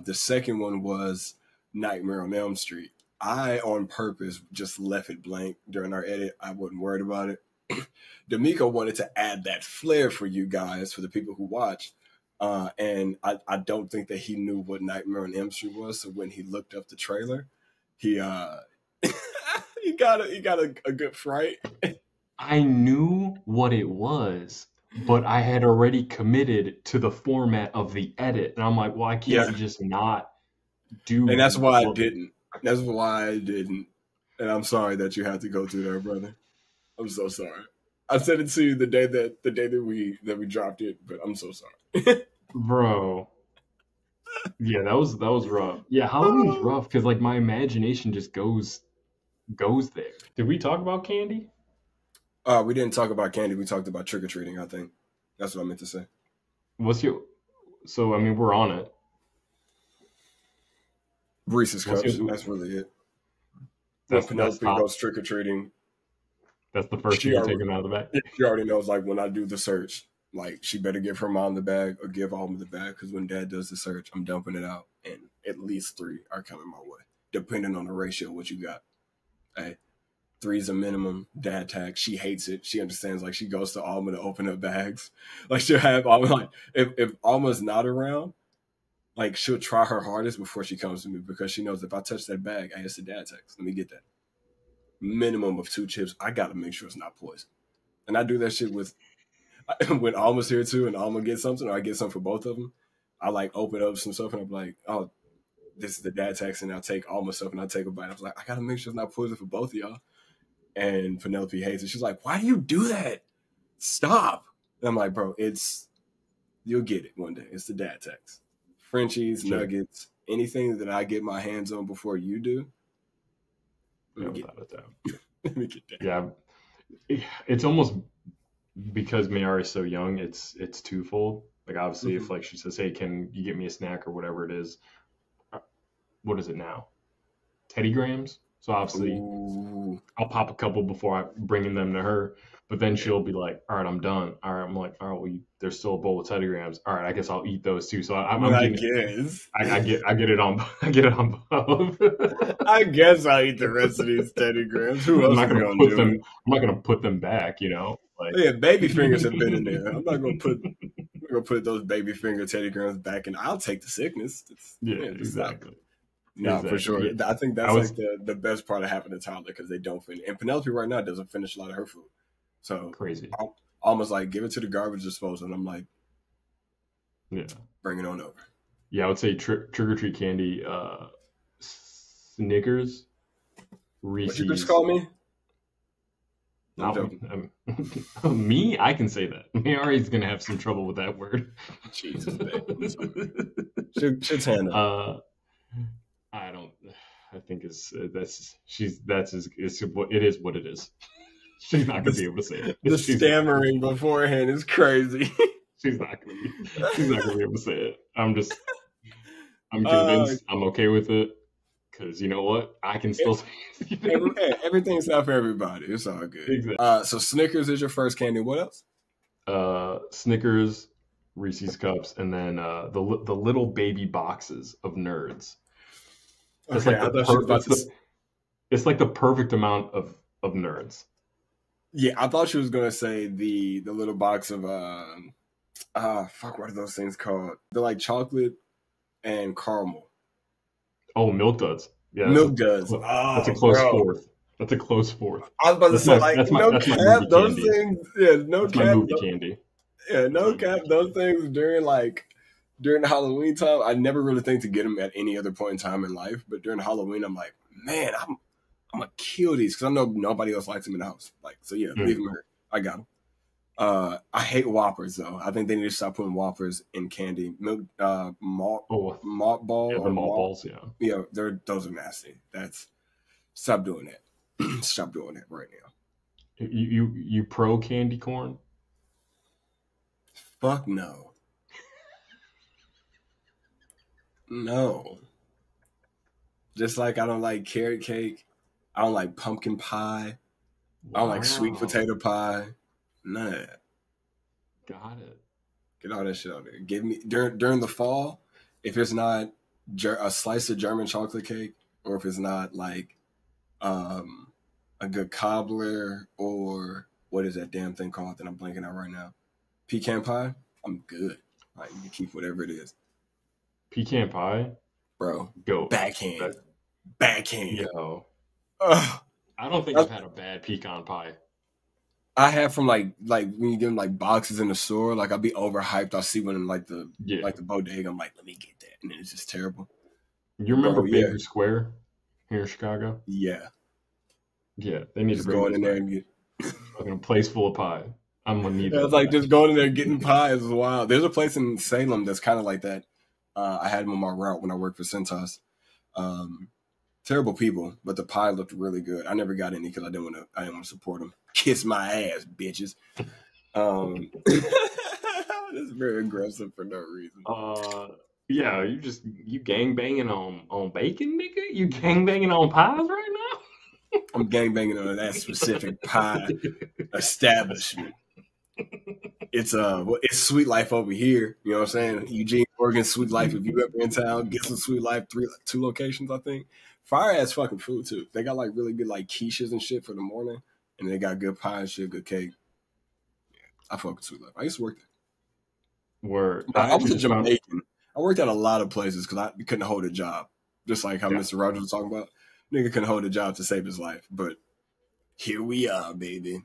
The second one was Nightmare on Elm Street. I, on purpose, just left it blank during our edit. I wasn't worried about it. De'Meco wanted to add that flair for you guys, for the people who watched. And I don't think that he knew what Nightmare on Elm Street was. So when he looked up the trailer, he he got a good fright. I knew what it was, but I had already committed to the format of the edit. And I'm like, well, I can't just not do. And that's why I didn't. That's why I didn't. And I'm sorry that you had to go through that, brother. I'm so sorry. I sent it to you the day that we dropped it, but I'm so sorry. Bro. Yeah, that was rough. Yeah, Halloween's rough because like my imagination just goes there. Did we talk about candy? We didn't talk about candy. We talked about trick or treating. I think that's what I meant to say. So I mean, we're on it. Reese's Cups. That's really it. That's Penelope goes trick or treating. That's the first thing you take them out of the bag. She already knows, like, when I do the search, like, she better give her mom the bag or give Alma the bag, because when Dad does the search, I'm dumping it out, and at least 3 are coming my way, depending on the ratio what you got. Hey, 3's a minimum. Dad tag. She hates it. She understands. Like, she goes to Alma to open up bags. Like, she'll have Alma. Like, if Alma's not around, like, she'll try her hardest before she comes to me, because she knows if I touch that bag, hey, it's a dad text. Let me get that. Minimum of 2 chips. I gotta make sure it's not poison. And I do that shit with when Alma's here too, and Alma gets something, or I get something for both of them. I like open up some stuff, and I'm like, oh, this is the dad text, and I'll take Alma's stuff, and I'll take a bite. I was like, I gotta make sure it's not poison for both of y'all. And Penelope hates it. She's like, why do you do that? Stop. And I'm like, bro, you'll get it one day. It's the dad text. Frenchies, nuggets, anything that I get my hands on before you do. Let me get that. Yeah, it's almost because Mayari's so young. It's twofold. Like obviously, if like she says, "Hey, can you get me a snack or whatever it is?" What is it now? Teddy Grahams. So obviously, I'll pop a couple before I bringing them to her. But then she'll be like, "All right, I'm done." All right, I'm like, "All right, well, there's still a bowl of Teddy Grahams. All right, I guess I'll eat those too." So I get it on both. I guess I'll eat the rest of these Teddy Grahams. Who else? I'm not gonna put them back. You know, like baby fingers have been in there. I'm not gonna put those baby finger Teddy Grahams back in. I'll take the sickness. Exactly. No, for sure. I think that's like the best part of having a toddler, because they don't finish. And Penelope right now doesn't finish a lot of her food. So crazy. almost like give it to the garbage disposal. And I'm like, Yeah. bring it on over. Yeah, I would say trick or treat candy, Snickers, What you Reese's. just call me? No, I'm joking. Me? I can say that. Mayari's gonna have some trouble with that word. Jesus, shit's handle. I don't. I think it is what it is. She's not gonna be able to say it. The stammering beforehand is crazy. She's not gonna be able to say it. I'm convinced. I'm okay with it. Because you know what? I can still say it. Everything's not for everybody. It's all good. Exactly. So Snickers is your first candy. What else? Snickers, Reese's Cups, and then the little baby boxes of Nerds. It's like the perfect amount of Nerds. Yeah, I thought she was gonna say the little box of fuck, what are those things called? They're like chocolate and caramel. Oh, Milk Duds. Yeah, Milk Duds. That's a close fourth. That's a close fourth. I was about to say, no cap, those things. Yeah, no cap. My movie candy. Yeah, no cap. Those things during Halloween time, I never really think to get them at any other point in time in life. But during Halloween, I'm like, man, I'm gonna kill these because I know nobody else likes them in the house. Like, so yeah, leave them here. I got them. I hate Whoppers though. I think they need to stop putting Whoppers in candy. Milk, malt ball. Yeah, the malt balls. Yeah. Yeah, those are nasty. Stop doing that. Stop doing that right now. You pro candy corn? Fuck no. No. Just like I don't like carrot cake. I don't like pumpkin pie. Wow. I don't like sweet potato pie. None of that. Got it. Get all that shit out there. Give me during the fall, if it's not a slice of German chocolate cake, or if it's not like a good cobbler, or what is that damn thing called that I'm blanking out right now? Pecan pie. I'm good. Like, you can keep whatever it is. Pecan pie, bro. Go backhand. Yo. I don't think I've had a bad pecan pie. I have from like when you get them like boxes in the store, like I'll be overhyped. I'll see one in like the bodega. I'm like, let me get that, and then it's just terrible. You remember Baker Square here in Chicago? Yeah. Yeah, they need just to bring going in there and get a place full of pie. I'm gonna need. It's like just going in there and getting pies is wild. There's a place in Salem that's kind of like that. I had them on my route when I worked for Centos. Terrible people, but the pie looked really good. I never got any because I didn't want to support them. Kiss my ass, bitches. It's very aggressive for no reason. Yeah, you gang banging on bacon, nigga. You gang banging on pies right now. I'm gang banging on that specific pie establishment. It's Sweet Life over here. You know what I'm saying? Eugene, Oregon, Sweet Life. If you ever in town, get some Sweet Life. 2 locations, I think. Fire ass fucking food too. They got like really good like quiches and shit for the morning, and they got good pie and shit, good cake. Yeah, I fuck with Sweet Life. I used to work there. Word. I was a Jamaican. I worked at a lot of places because I couldn't hold a job. Just like how Mr. Rogers was talking about. Nigga couldn't hold a job to save his life. But here we are, baby.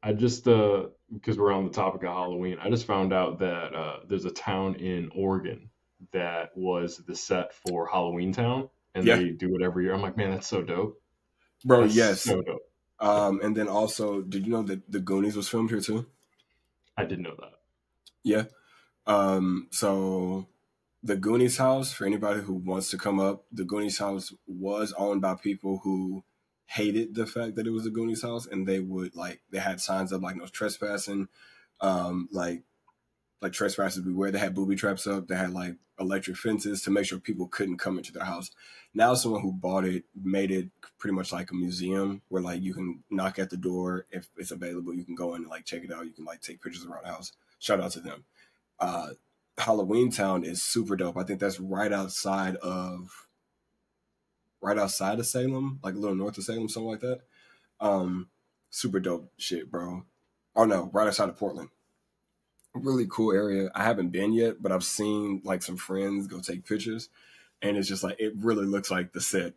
I just, because we're on the topic of Halloween, I just found out that there's a town in Oregon that was the set for Halloween Town. And they do it every year. I'm like, man, that's so dope. Bro, that's yes. So dope. And then also, did you know that The Goonies was filmed here too? I didn't know that. Yeah. So the Goonies house, for anybody who wants to come up, the Goonies house was owned by people who hated the fact that it was the Goonies house, and they would they had signs up like no trespassing, like trespassers beware. They had booby traps up. They had like electric fences to make sure people couldn't come into their house. Now someone who bought it made it pretty much like a museum where like you can knock at the door if it's available. You can go in and like check it out. You can like take pictures around the house. Shout out to them. Halloween Town is super dope. I think that's right outside of Salem, like a little north of Salem, something like that. Super dope shit, bro. Oh no, right outside of Portland. Really cool area. I haven't been yet, but I've seen like some friends go take pictures, and it's just like it really looks like the set.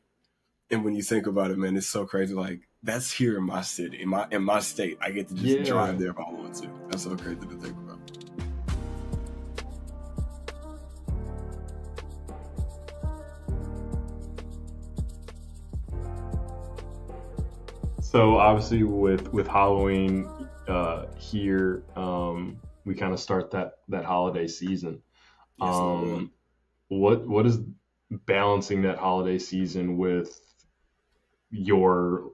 And when you think about it, man, it's so crazy. Like that's here in my city, in my state. I get to just drive there if I want to. That's so crazy to think about. So obviously with Halloween here, we kind of start that holiday season. Yes, what is balancing that holiday season with your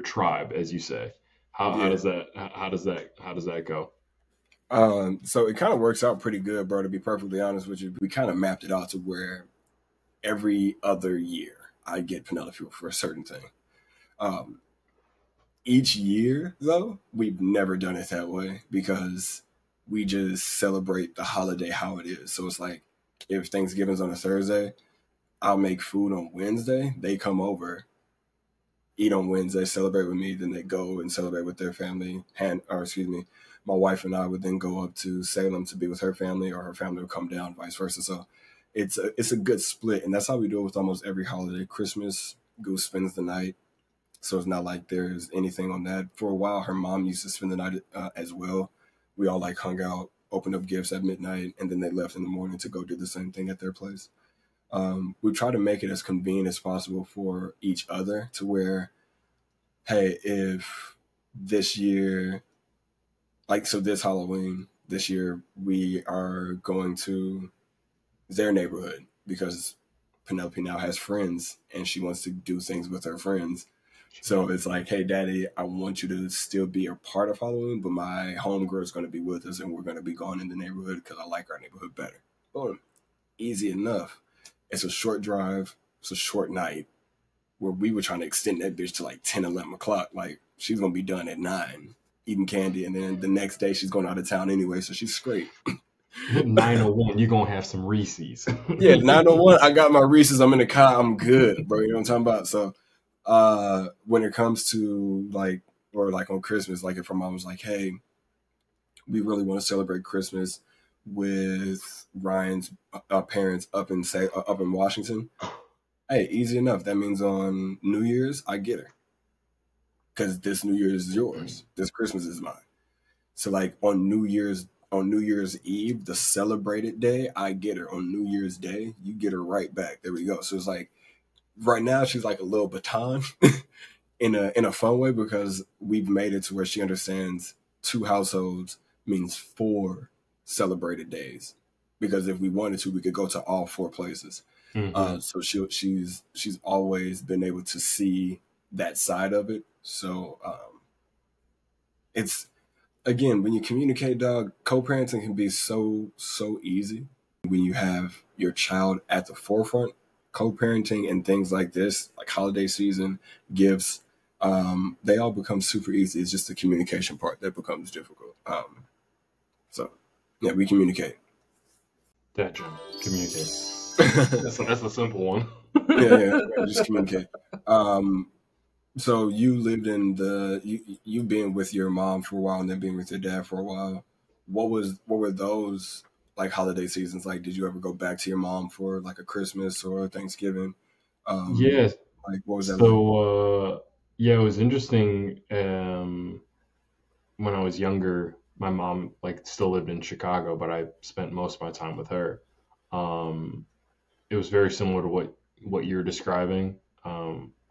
tribe, as you say? How does that go? So it kind of works out pretty good, bro. To be perfectly honest with you, we kind of mapped it out to where every other year I get Penelope for a certain thing. Each year, though, we've never done it that way because we just celebrate the holiday how it is. So it's like if Thanksgiving's on a Thursday, I'll make food on Wednesday. They come over, eat on Wednesday, celebrate with me, then they go and celebrate with their family. My wife and I would then go up to Salem to be with her family, or her family would come down, vice versa. So it's a good split, and that's how we do it with almost every holiday. Christmas, Goose spends the night. So it's not like there's anything on that. For a while, her mom used to spend the night as well. We all like hung out, opened up gifts at midnight, and then they left in the morning to go do the same thing at their place. We try to make it as convenient as possible for each other to where, hey, if this year, this Halloween, this year, we are going to their neighborhood because Penelope now has friends and she wants to do things with her friends. So it's like, hey, Daddy, I want you to still be a part of Halloween, but my homegirl is going to be with us and we're going to be going in the neighborhood because I like our neighborhood better. Boom. Easy enough. It's a short drive. It's a short night where we were trying to extend that bitch to like 10, 11 o'clock. Like, she's going to be done at 9 eating candy. And then the next day she's going out of town anyway, so she's straight. 901, you're going to have some Reese's. Yeah, 901, I got my Reese's. I'm in the car. I'm good, bro. You know what I'm talking about? So when it comes to on Christmas, like if her mom was like, hey, we really want to celebrate Christmas with Ryan's parents up in Washington. Hey, easy enough. That means on New Year's, I get her. Because this New Year's is yours. This Christmas is mine. So like on New Year's Eve, the celebrated day, I get her. On New Year's Day, you get her right back. There we go. So it's like, right now she's like a little baton in a fun way because we've made it to where she understands 2 households means 4 celebrated days. Because if we wanted to, we could go to all 4 places. Mm-hmm. So she's always been able to see that side of it. So it's, again, when you communicate, dog, co-parenting can be so easy when you have your child at the forefront. Co-parenting and things like this, like holiday season, gifts, they all become super easy. It's just the communication part that becomes difficult. So yeah, we communicate. That, Jim, communicate. That's a simple one. yeah, just communicate. So you lived in you being with your mom for a while and then being with your dad for a while. What were those like holiday seasons like? Did you ever go back to your mom for like a Christmas or Thanksgiving? Yeah. Like what was that like? Yeah, it was interesting. When I was younger, my mom like still lived in Chicago, but I spent most of my time with her. It was very similar to what you're describing.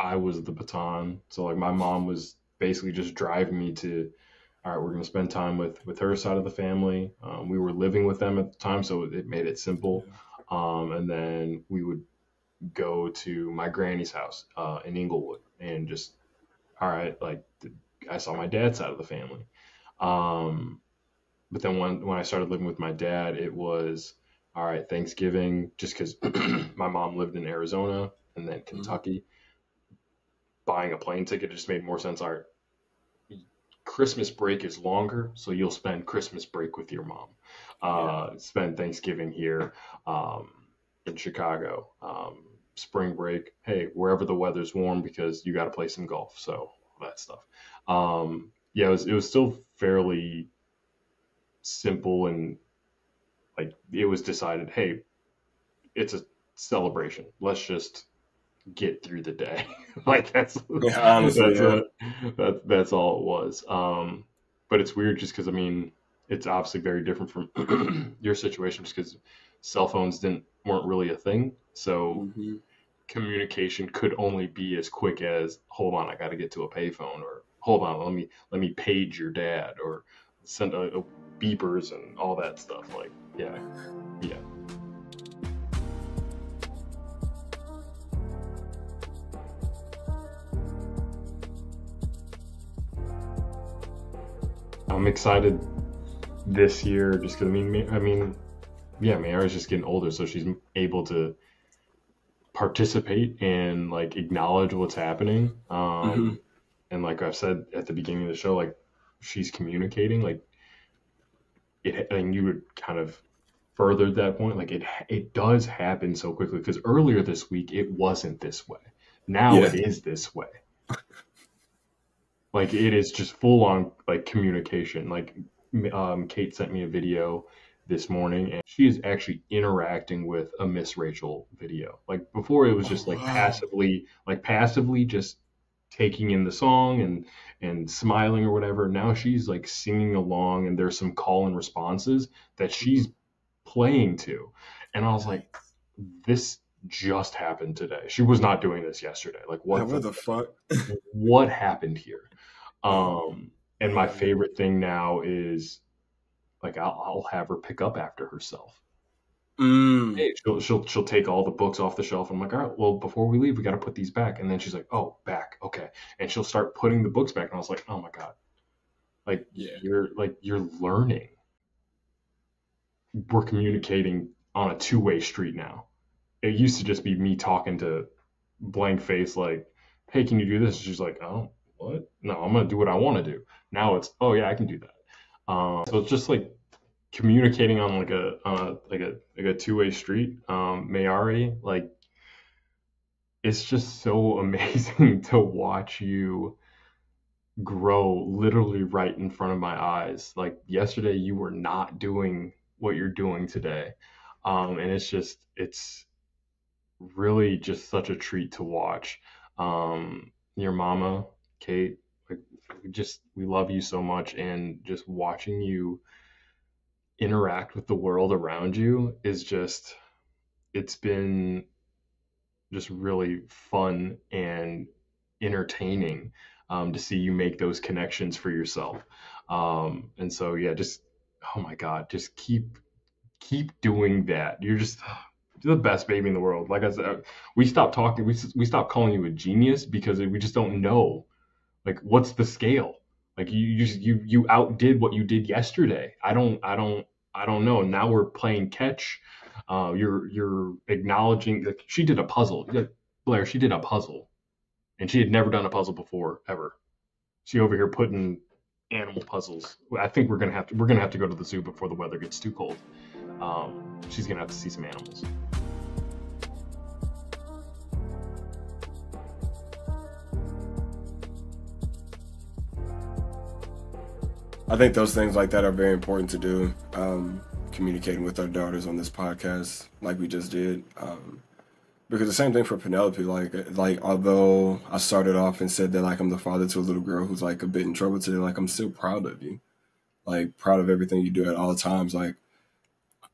I was the baton. So like my mom was basically just driving me to, all right, we're going to spend time with her side of the family. We were living with them at the time, so it made it simple. And then we would go to my granny's house in Inglewood and just, all right, like I saw my dad's side of the family. But then when I started living with my dad, it was, all right, Thanksgiving, just because my mom lived in Arizona and then Kentucky. Buying a plane ticket just made more sense. All right, Christmas break is longer, so you'll spend Christmas break with your mom. Spend Thanksgiving here in Chicago. Spring break, hey, wherever the weather's warm because you got to play some golf. So all that stuff. Yeah, it was still fairly simple, and like it was decided, hey, it's a celebration. Let's just get through the day. Like that's honestly, that's all it was. But it's weird just because I mean it's obviously very different from your situation just because cell phones weren't really a thing. So communication could only be as quick as hold on, I got to get to a payphone, or hold on, let me page your dad, or send a beepers and all that stuff. Like yeah. I'm excited this year just because yeah, Mayara's just getting older, so she's able to participate and like acknowledge what's happening. And like I've said at the beginning of the show, like she's communicating, like it, and you would kind of furthered that point. Like it does happen so quickly because earlier this week it wasn't this way. Now it is this way. Like it is just full on like communication. Like Kate sent me a video this morning and she is actually interacting with a Miss Rachel video. Like before it was just passively just taking in the song and smiling or whatever. Now she's like singing along and there's some call and responses that she's playing to. And I was like, this just happened today. She was not doing this yesterday. Like what the fuck? What happened here? And my favorite thing now is like I'll have her pick up after herself. Hey, she'll take all the books off the shelf. I'm like, all right, well, before we leave, we got to put these back. And then she's like, oh, back, okay. And she'll start putting the books back. And I was like, oh my god, like you're learning. We're communicating on a two-way street now. It used to just be me talking to blank face, like, hey, can you do this? And she's like, oh, what? No, I'm gonna do what I want to do. Now it's, oh yeah, I can do that. So it's just like communicating on like a two-way street. Mayari, like it's just so amazing to watch you grow literally right in front of my eyes. Like yesterday you were not doing what you're doing today. And it's really just such a treat to watch. Your mama, Kate, like we love you so much, and just watching you interact with the world around you is just, it's been just really fun and entertaining to see you make those connections for yourself. And so yeah, just oh my god, just keep doing that. You're the best baby in the world. Like I said, we stopped talking. We stopped calling you a genius because we just don't know, like, what's the scale? Like you outdid what you did yesterday. I don't know. Now we're playing catch. You're acknowledging, like, she did a puzzle. Blair, she did a puzzle, and she had never done a puzzle before ever. She over here putting animal puzzles. I think we're gonna have to go to the zoo before the weather gets too cold. She's gonna have to see some animals. I think those things like that are very important to do. Communicating with our daughters on this podcast, like we just did. Because the same thing for Penelope, like although I started off and said that like I'm the father to a little girl who's like a bit in trouble today, like I'm still proud of you. Like proud of everything you do at all times. Like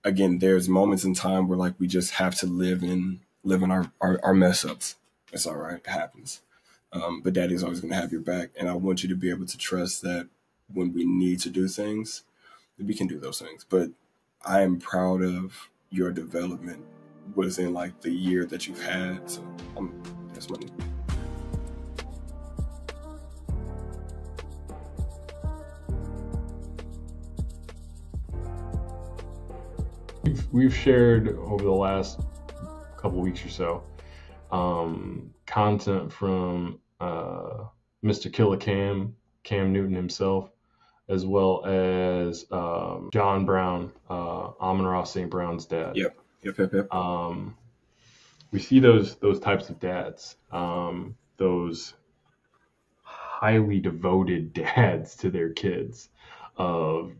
again, there's moments in time where like we just have to live in our mess ups. It's all right, it happens. But daddy's always gonna have your back. And I want you to be able to trust that when we need to do things, we can do those things. But I am proud of your development within like the year that you've had. So that's my. We've shared over the last couple weeks or so content from Mr. Killicam, Cam Newton himself, as well as John Brown, Amon-Ra St. Brown's dad. Yep. We see those types of dads, those highly devoted dads to their kids, of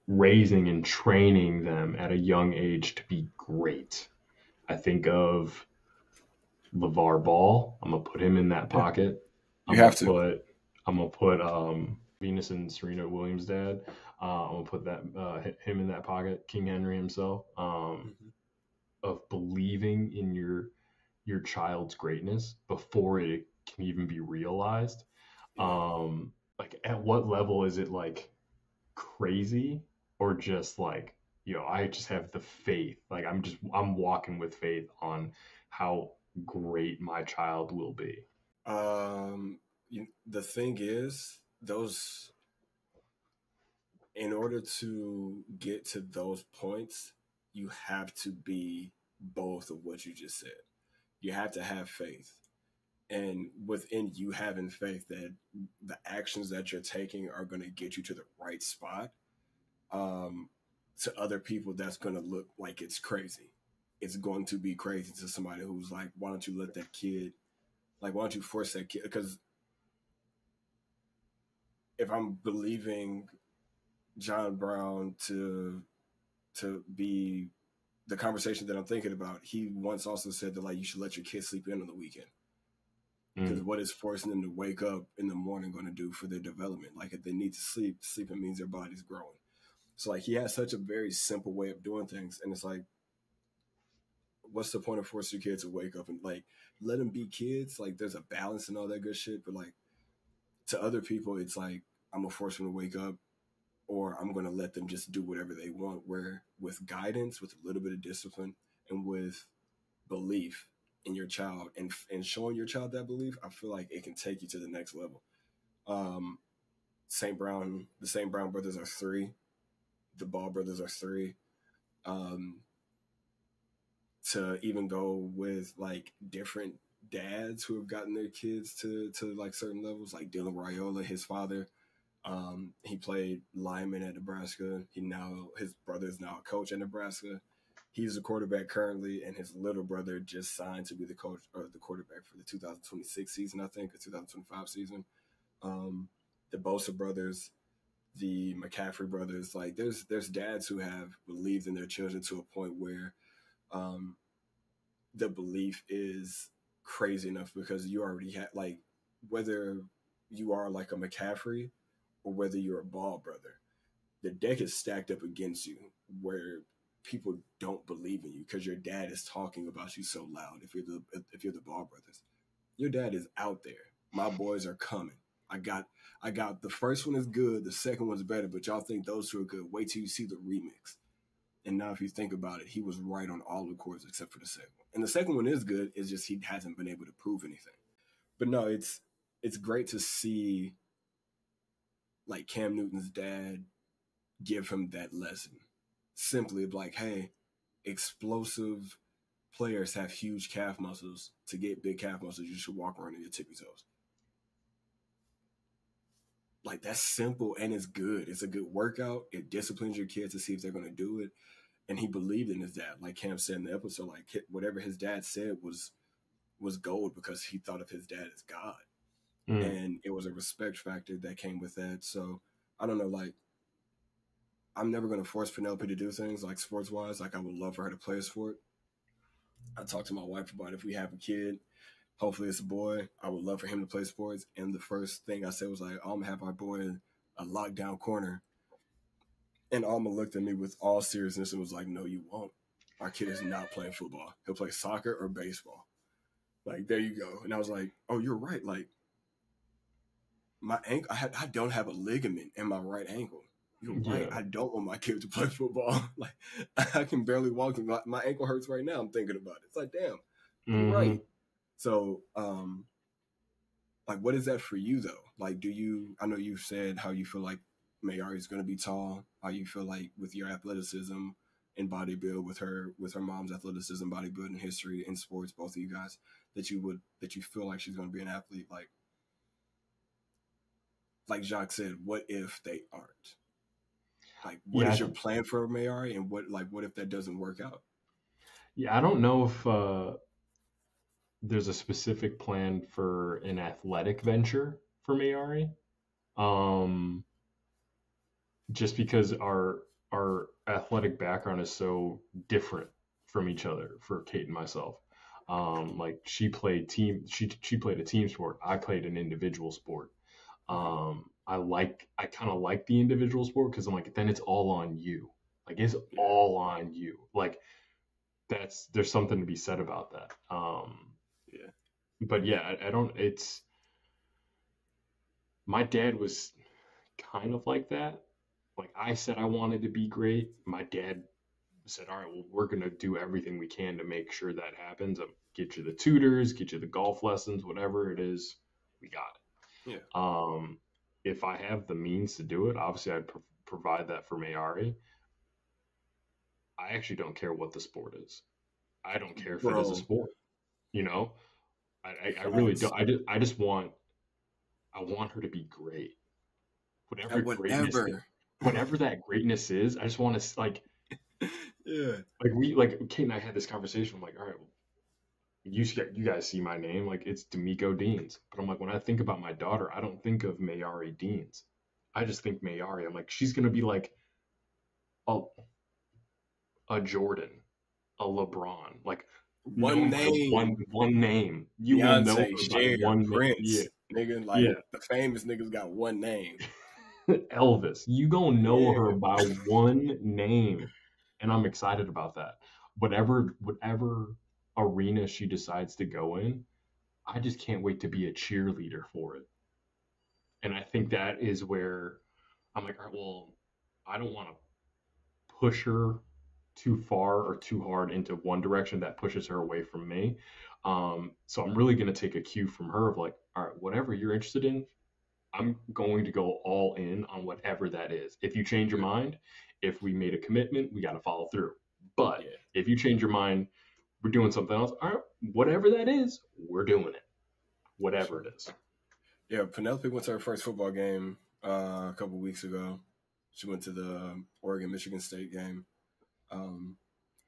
raising and training them at a young age to be great. I think of LeVar Ball. I'm gonna put him in that pocket. You have to. I'm gonna put Venus and Serena Williams' dad. I'm gonna put him in that pocket. King Henry himself. Of believing in your child's greatness before it can even be realized. Like at what level is it like crazy or just like, I just have the faith. Like I'm walking with faith on how great my child will be. The thing is, in order to get to those points, you have to be both of what you just said. You have to have faith. And within you having faith that the actions that you're taking are going to get you to the right spot, to other people, that's going to look like it's crazy. It's going to be crazy to somebody who's like, why don't you let that kid, like, why don't you force that kid? Because if I'm believing John Brown to be the conversation that I'm thinking about, he once also said that, like, you should let your kids sleep in on the weekend. Because what is forcing them to wake up in the morning going to do for their development? Like, if they need to sleep, sleeping means their body's growing. So, like, he has such a very simple way of doing things. And it's like, what's the point of forcing your kids to wake up and, like, let them be kids? Like, there's a balance and all that good shit. But, like, to other people, it's like, I'm going to force them to wake up, or I'm going to let them just do whatever they want. Where with guidance, with a little bit of discipline, and with belief in your child and showing your child that belief, I feel like it can take you to the next level. The St. Brown brothers are 3. The Ball brothers are 3. To even go with like different dads who have gotten their kids to like certain levels, like Dylan Raiola, his father, he played lineman at Nebraska. His brother is now a coach at Nebraska. He's a quarterback currently, and his little brother just signed to be the coach or the quarterback for the 2026 season, I think, or 2025 season. The Bosa brothers, the McCaffrey brothers, like there's dads who have believed in their children to a point where the belief is crazy enough because you already have, like, whether you are like a McCaffrey or whether you're a Ball brother, the deck is stacked up against you where people don't believe in you because your dad is talking about you so loud. If you're the Ball brothers, your dad is out there. My boys are coming. I got the first one is good, the second one's better, but y'all think those two are good. Wait till you see the remix. And now if you think about it, he was right on all the chords except for the second one. And the second one is good, it's just he hasn't been able to prove anything. But no, it's great to see like Cam Newton's dad give him that lesson. Simply like, hey, explosive players have huge calf muscles. To get big calf muscles, you should walk around on your tippy toes. Like, that's simple and it's good. It's a good workout. It disciplines your kids to see if they're going to do it. And he believed in his dad. Like Cam said in the episode, like whatever his dad said was gold because he thought of his dad as God. And it was a respect factor that came with that. So I don't know, like, I'm never going to force Penelope to do things like sports wise. Like, I would love for her to play a sport. I talked to my wife about if we have a kid, hopefully it's a boy, I would love for him to play sports. And the first thing I said was like, I'm going to have our boy in a lockdown corner. And Alma looked at me with all seriousness and was like, no, you won't. Our kid is not playing football. He'll play soccer or baseball. Like, there you go. And I was like, oh, you're right. Like, my ankle, I don't have a ligament in my right ankle. You're right. I don't want my kid to play football. Like, I can barely walk. My ankle hurts right now. I'm thinking about it. It's like, damn, you're right. So, like, what is that for you though? Like, I know you've said how you feel like Mayari is going to be tall, how you feel like with your athleticism and bodybuild, with her mom's athleticism, bodybuilding history in sports, both of you guys, that you feel like she's going to be an athlete. Like Jacques said, what if they aren't? Like, what is your plan for Mayari, and what if that doesn't work out? Yeah, I don't know if there's a specific plan for an athletic venture for Mayari. Just because our athletic background is so different from each other for Kate and myself. Like she played a team sport. I played an individual sport. I kind of like the individual sport because I'm like, then it's all on you. Like it's all on you. Like there's something to be said about that. Yeah. But yeah, I don't. It's my dad was kind of like that. Like I said, I wanted to be great. My dad said, all right, well, we're going to do everything we can to make sure that happens. Get you the tutors, get you the golf lessons, whatever it is, we got it. Yeah. If I have the means to do it, obviously I'd provide that for Mayari. I actually don't care what the sport is. I don't care if it is a sport. You know, I really don't. I just want her to be great. Whatever that greatness is, I just want to like. Yeah. Like Kate and I had this conversation. I'm like, all right, well, you guys see my name, like it's De'Meco Deans. But I'm like, when I think about my daughter, I don't think of Mayari Deans. I just think Mayari. I'm like, she's gonna be like a Jordan, a LeBron, like one name. One name. You Beyonce, will know her by one Prince, name. Yeah. Nigga, like the famous niggas got one name. Elvis, you gonna know her by one name, and I'm excited about that. Whatever arena she decides to go in, I just can't wait to be a cheerleader for it. And I think that is where I'm like, all right, well, I don't want to push her too far or too hard into one direction that pushes her away from me. So I'm really going to take a cue from her of like, all right, whatever you're interested in, I'm going to go all in on whatever that is. If you change your mind, if we made a commitment, we got to follow through. But if you change your mind, we're doing something else. All right, whatever that is, we're doing it. Whatever it is. Yeah, Penelope went to her first football game a couple weeks ago. She went to the Oregon-Michigan State game.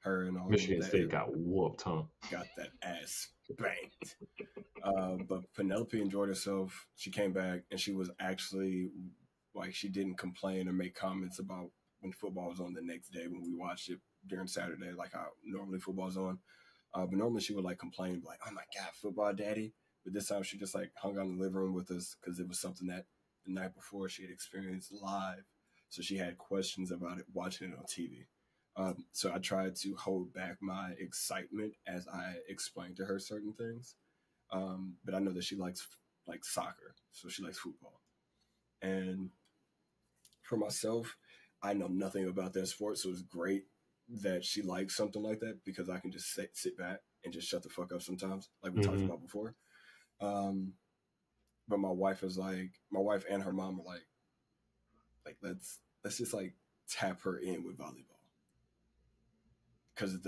Her and all Michigan State got whooped, huh? Got that ass banked. But Penelope enjoyed herself. She came back and she was actually like, she didn't complain or make comments about when football was on the next day when we watched it during Saturday, like how normally football's on. But normally she would like complain, like, "Oh my God, football, daddy!" But this time she just like hung out in the living room with us because it was something that the night before she had experienced live. So she had questions about it watching it on TV. So I tried to hold back my excitement as I explained to her certain things. But I know that she likes like soccer, so she likes football. And for myself, I know nothing about that sport, so it's great that she likes something like that because I can just sit back and just shut the fuck up sometimes, like we talked about before. But my wife and her mom are like let's just like tap her in with volleyball. Because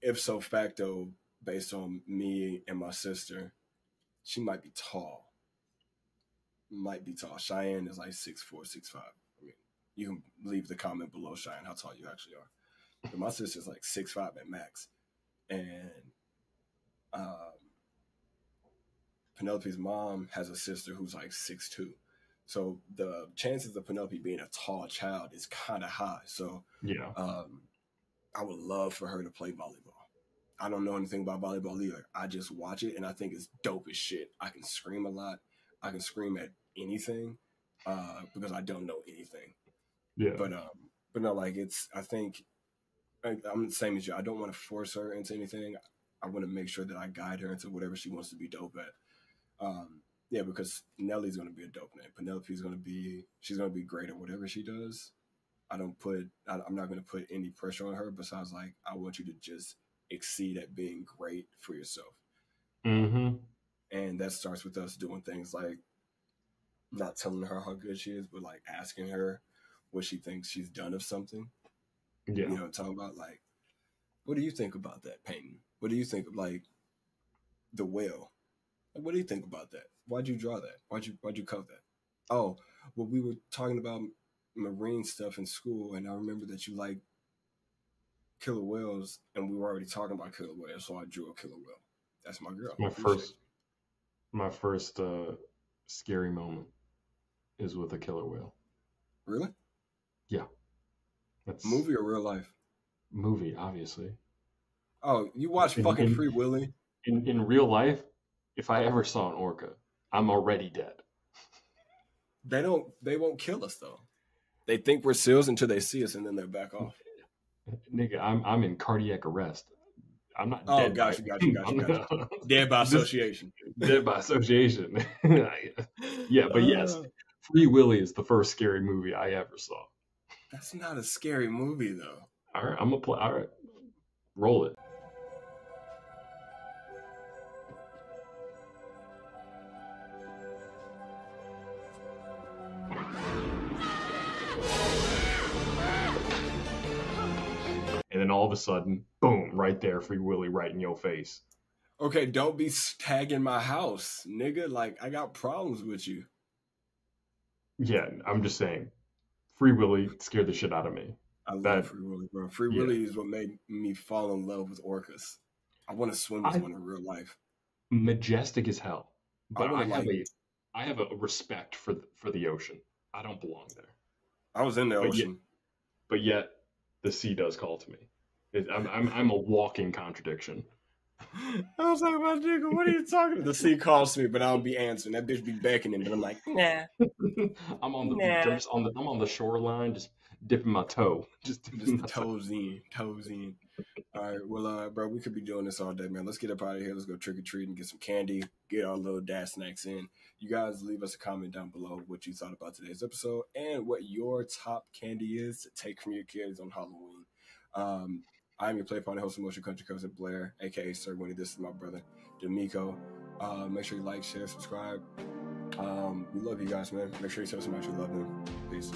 ipso facto, based on me and my sister, she might be tall. Cheyenne is like 6'4", 6'5". I mean, you can leave the comment below, Cheyenne, how tall you actually are. But my sister's like 6'5" at max. And Penelope's mom has a sister who's like 6'2". So the chances of Penelope being a tall child is kind of high. So yeah, I would love for her to play volleyball. I don't know anything about volleyball either. I just watch it and I think it's dope as shit. I can scream a lot. I can scream at anything because I don't know anything. Yeah. But no, like I think I'm the same as you. I don't want to force her into anything. I want to make sure that I guide her into whatever she wants to be dope at. Yeah, because Nellie's going to be a dope name. Penelope's going to be great at whatever she does. I'm not going to put any pressure on her besides like, I want you to just exceed at being great for yourself. Mm-hmm. And that starts with us doing things like not telling her how good she is, but like asking her what she thinks she's done of something. Yeah. You know what I'm talking about? Like, what do you think about that painting? What do you think of like the whale? Like, what do you think about that? Why'd you draw that? Why'd you cut that? Oh, well, we were talking about marine stuff in school, and I remember that you like killer whales, and we were already talking about killer whales, so I drew a killer whale. That's my girl. My first scary moment is with a killer whale. Really? Yeah. That's movie or real life? Movie, obviously. Oh, you watch fucking Free Willy? in real life, if I ever saw an orca, I'm already dead. They won't kill us though. They think we're seals until they see us and then they back off. Nigga, I'm in cardiac arrest. I'm not Oh, dead. gotcha. Dead by association. Dead by association. Yeah, but yes, Free Willy is the first scary movie I ever saw. That's not a scary movie though. All right, I'm gonna play. All right, roll it. And then all of a sudden, boom, right there, Free Willy right in your face. Okay, don't be tagging my house, nigga. Like, I got problems with you. Yeah, I'm just saying, Free Willy scared the shit out of me. I love Free Willy, bro. Free Willy is what made me fall in love with orcas. I want to swim with one in real life. Majestic as hell. But I have a respect for the ocean. I don't belong there. I was in the ocean. But yet, the sea does call to me. I'm a walking contradiction. I was like, my nigga, what are you talking about? The sea calls to me, but I don't be answering. That bitch be beckoning, but I'm like, nah. I'm on the beach. I'm on the shoreline, just dipping my toe. Just toes in. All right, well, bro, we could be doing this all day, man. Let's get up out of here. Let's go trick or treat and get some candy. Get our little dash snacks in. You guys leave us a comment down below what you thought about today's episode and what your top candy is to take from your kids on Halloween. I'm your play partner, host of Motion Country Cousin Blair, aka Sir Winnie. This is my brother, De'Meco. Make sure you like, share, subscribe. We love you guys, man. Make sure you tell somebody you love them. Peace.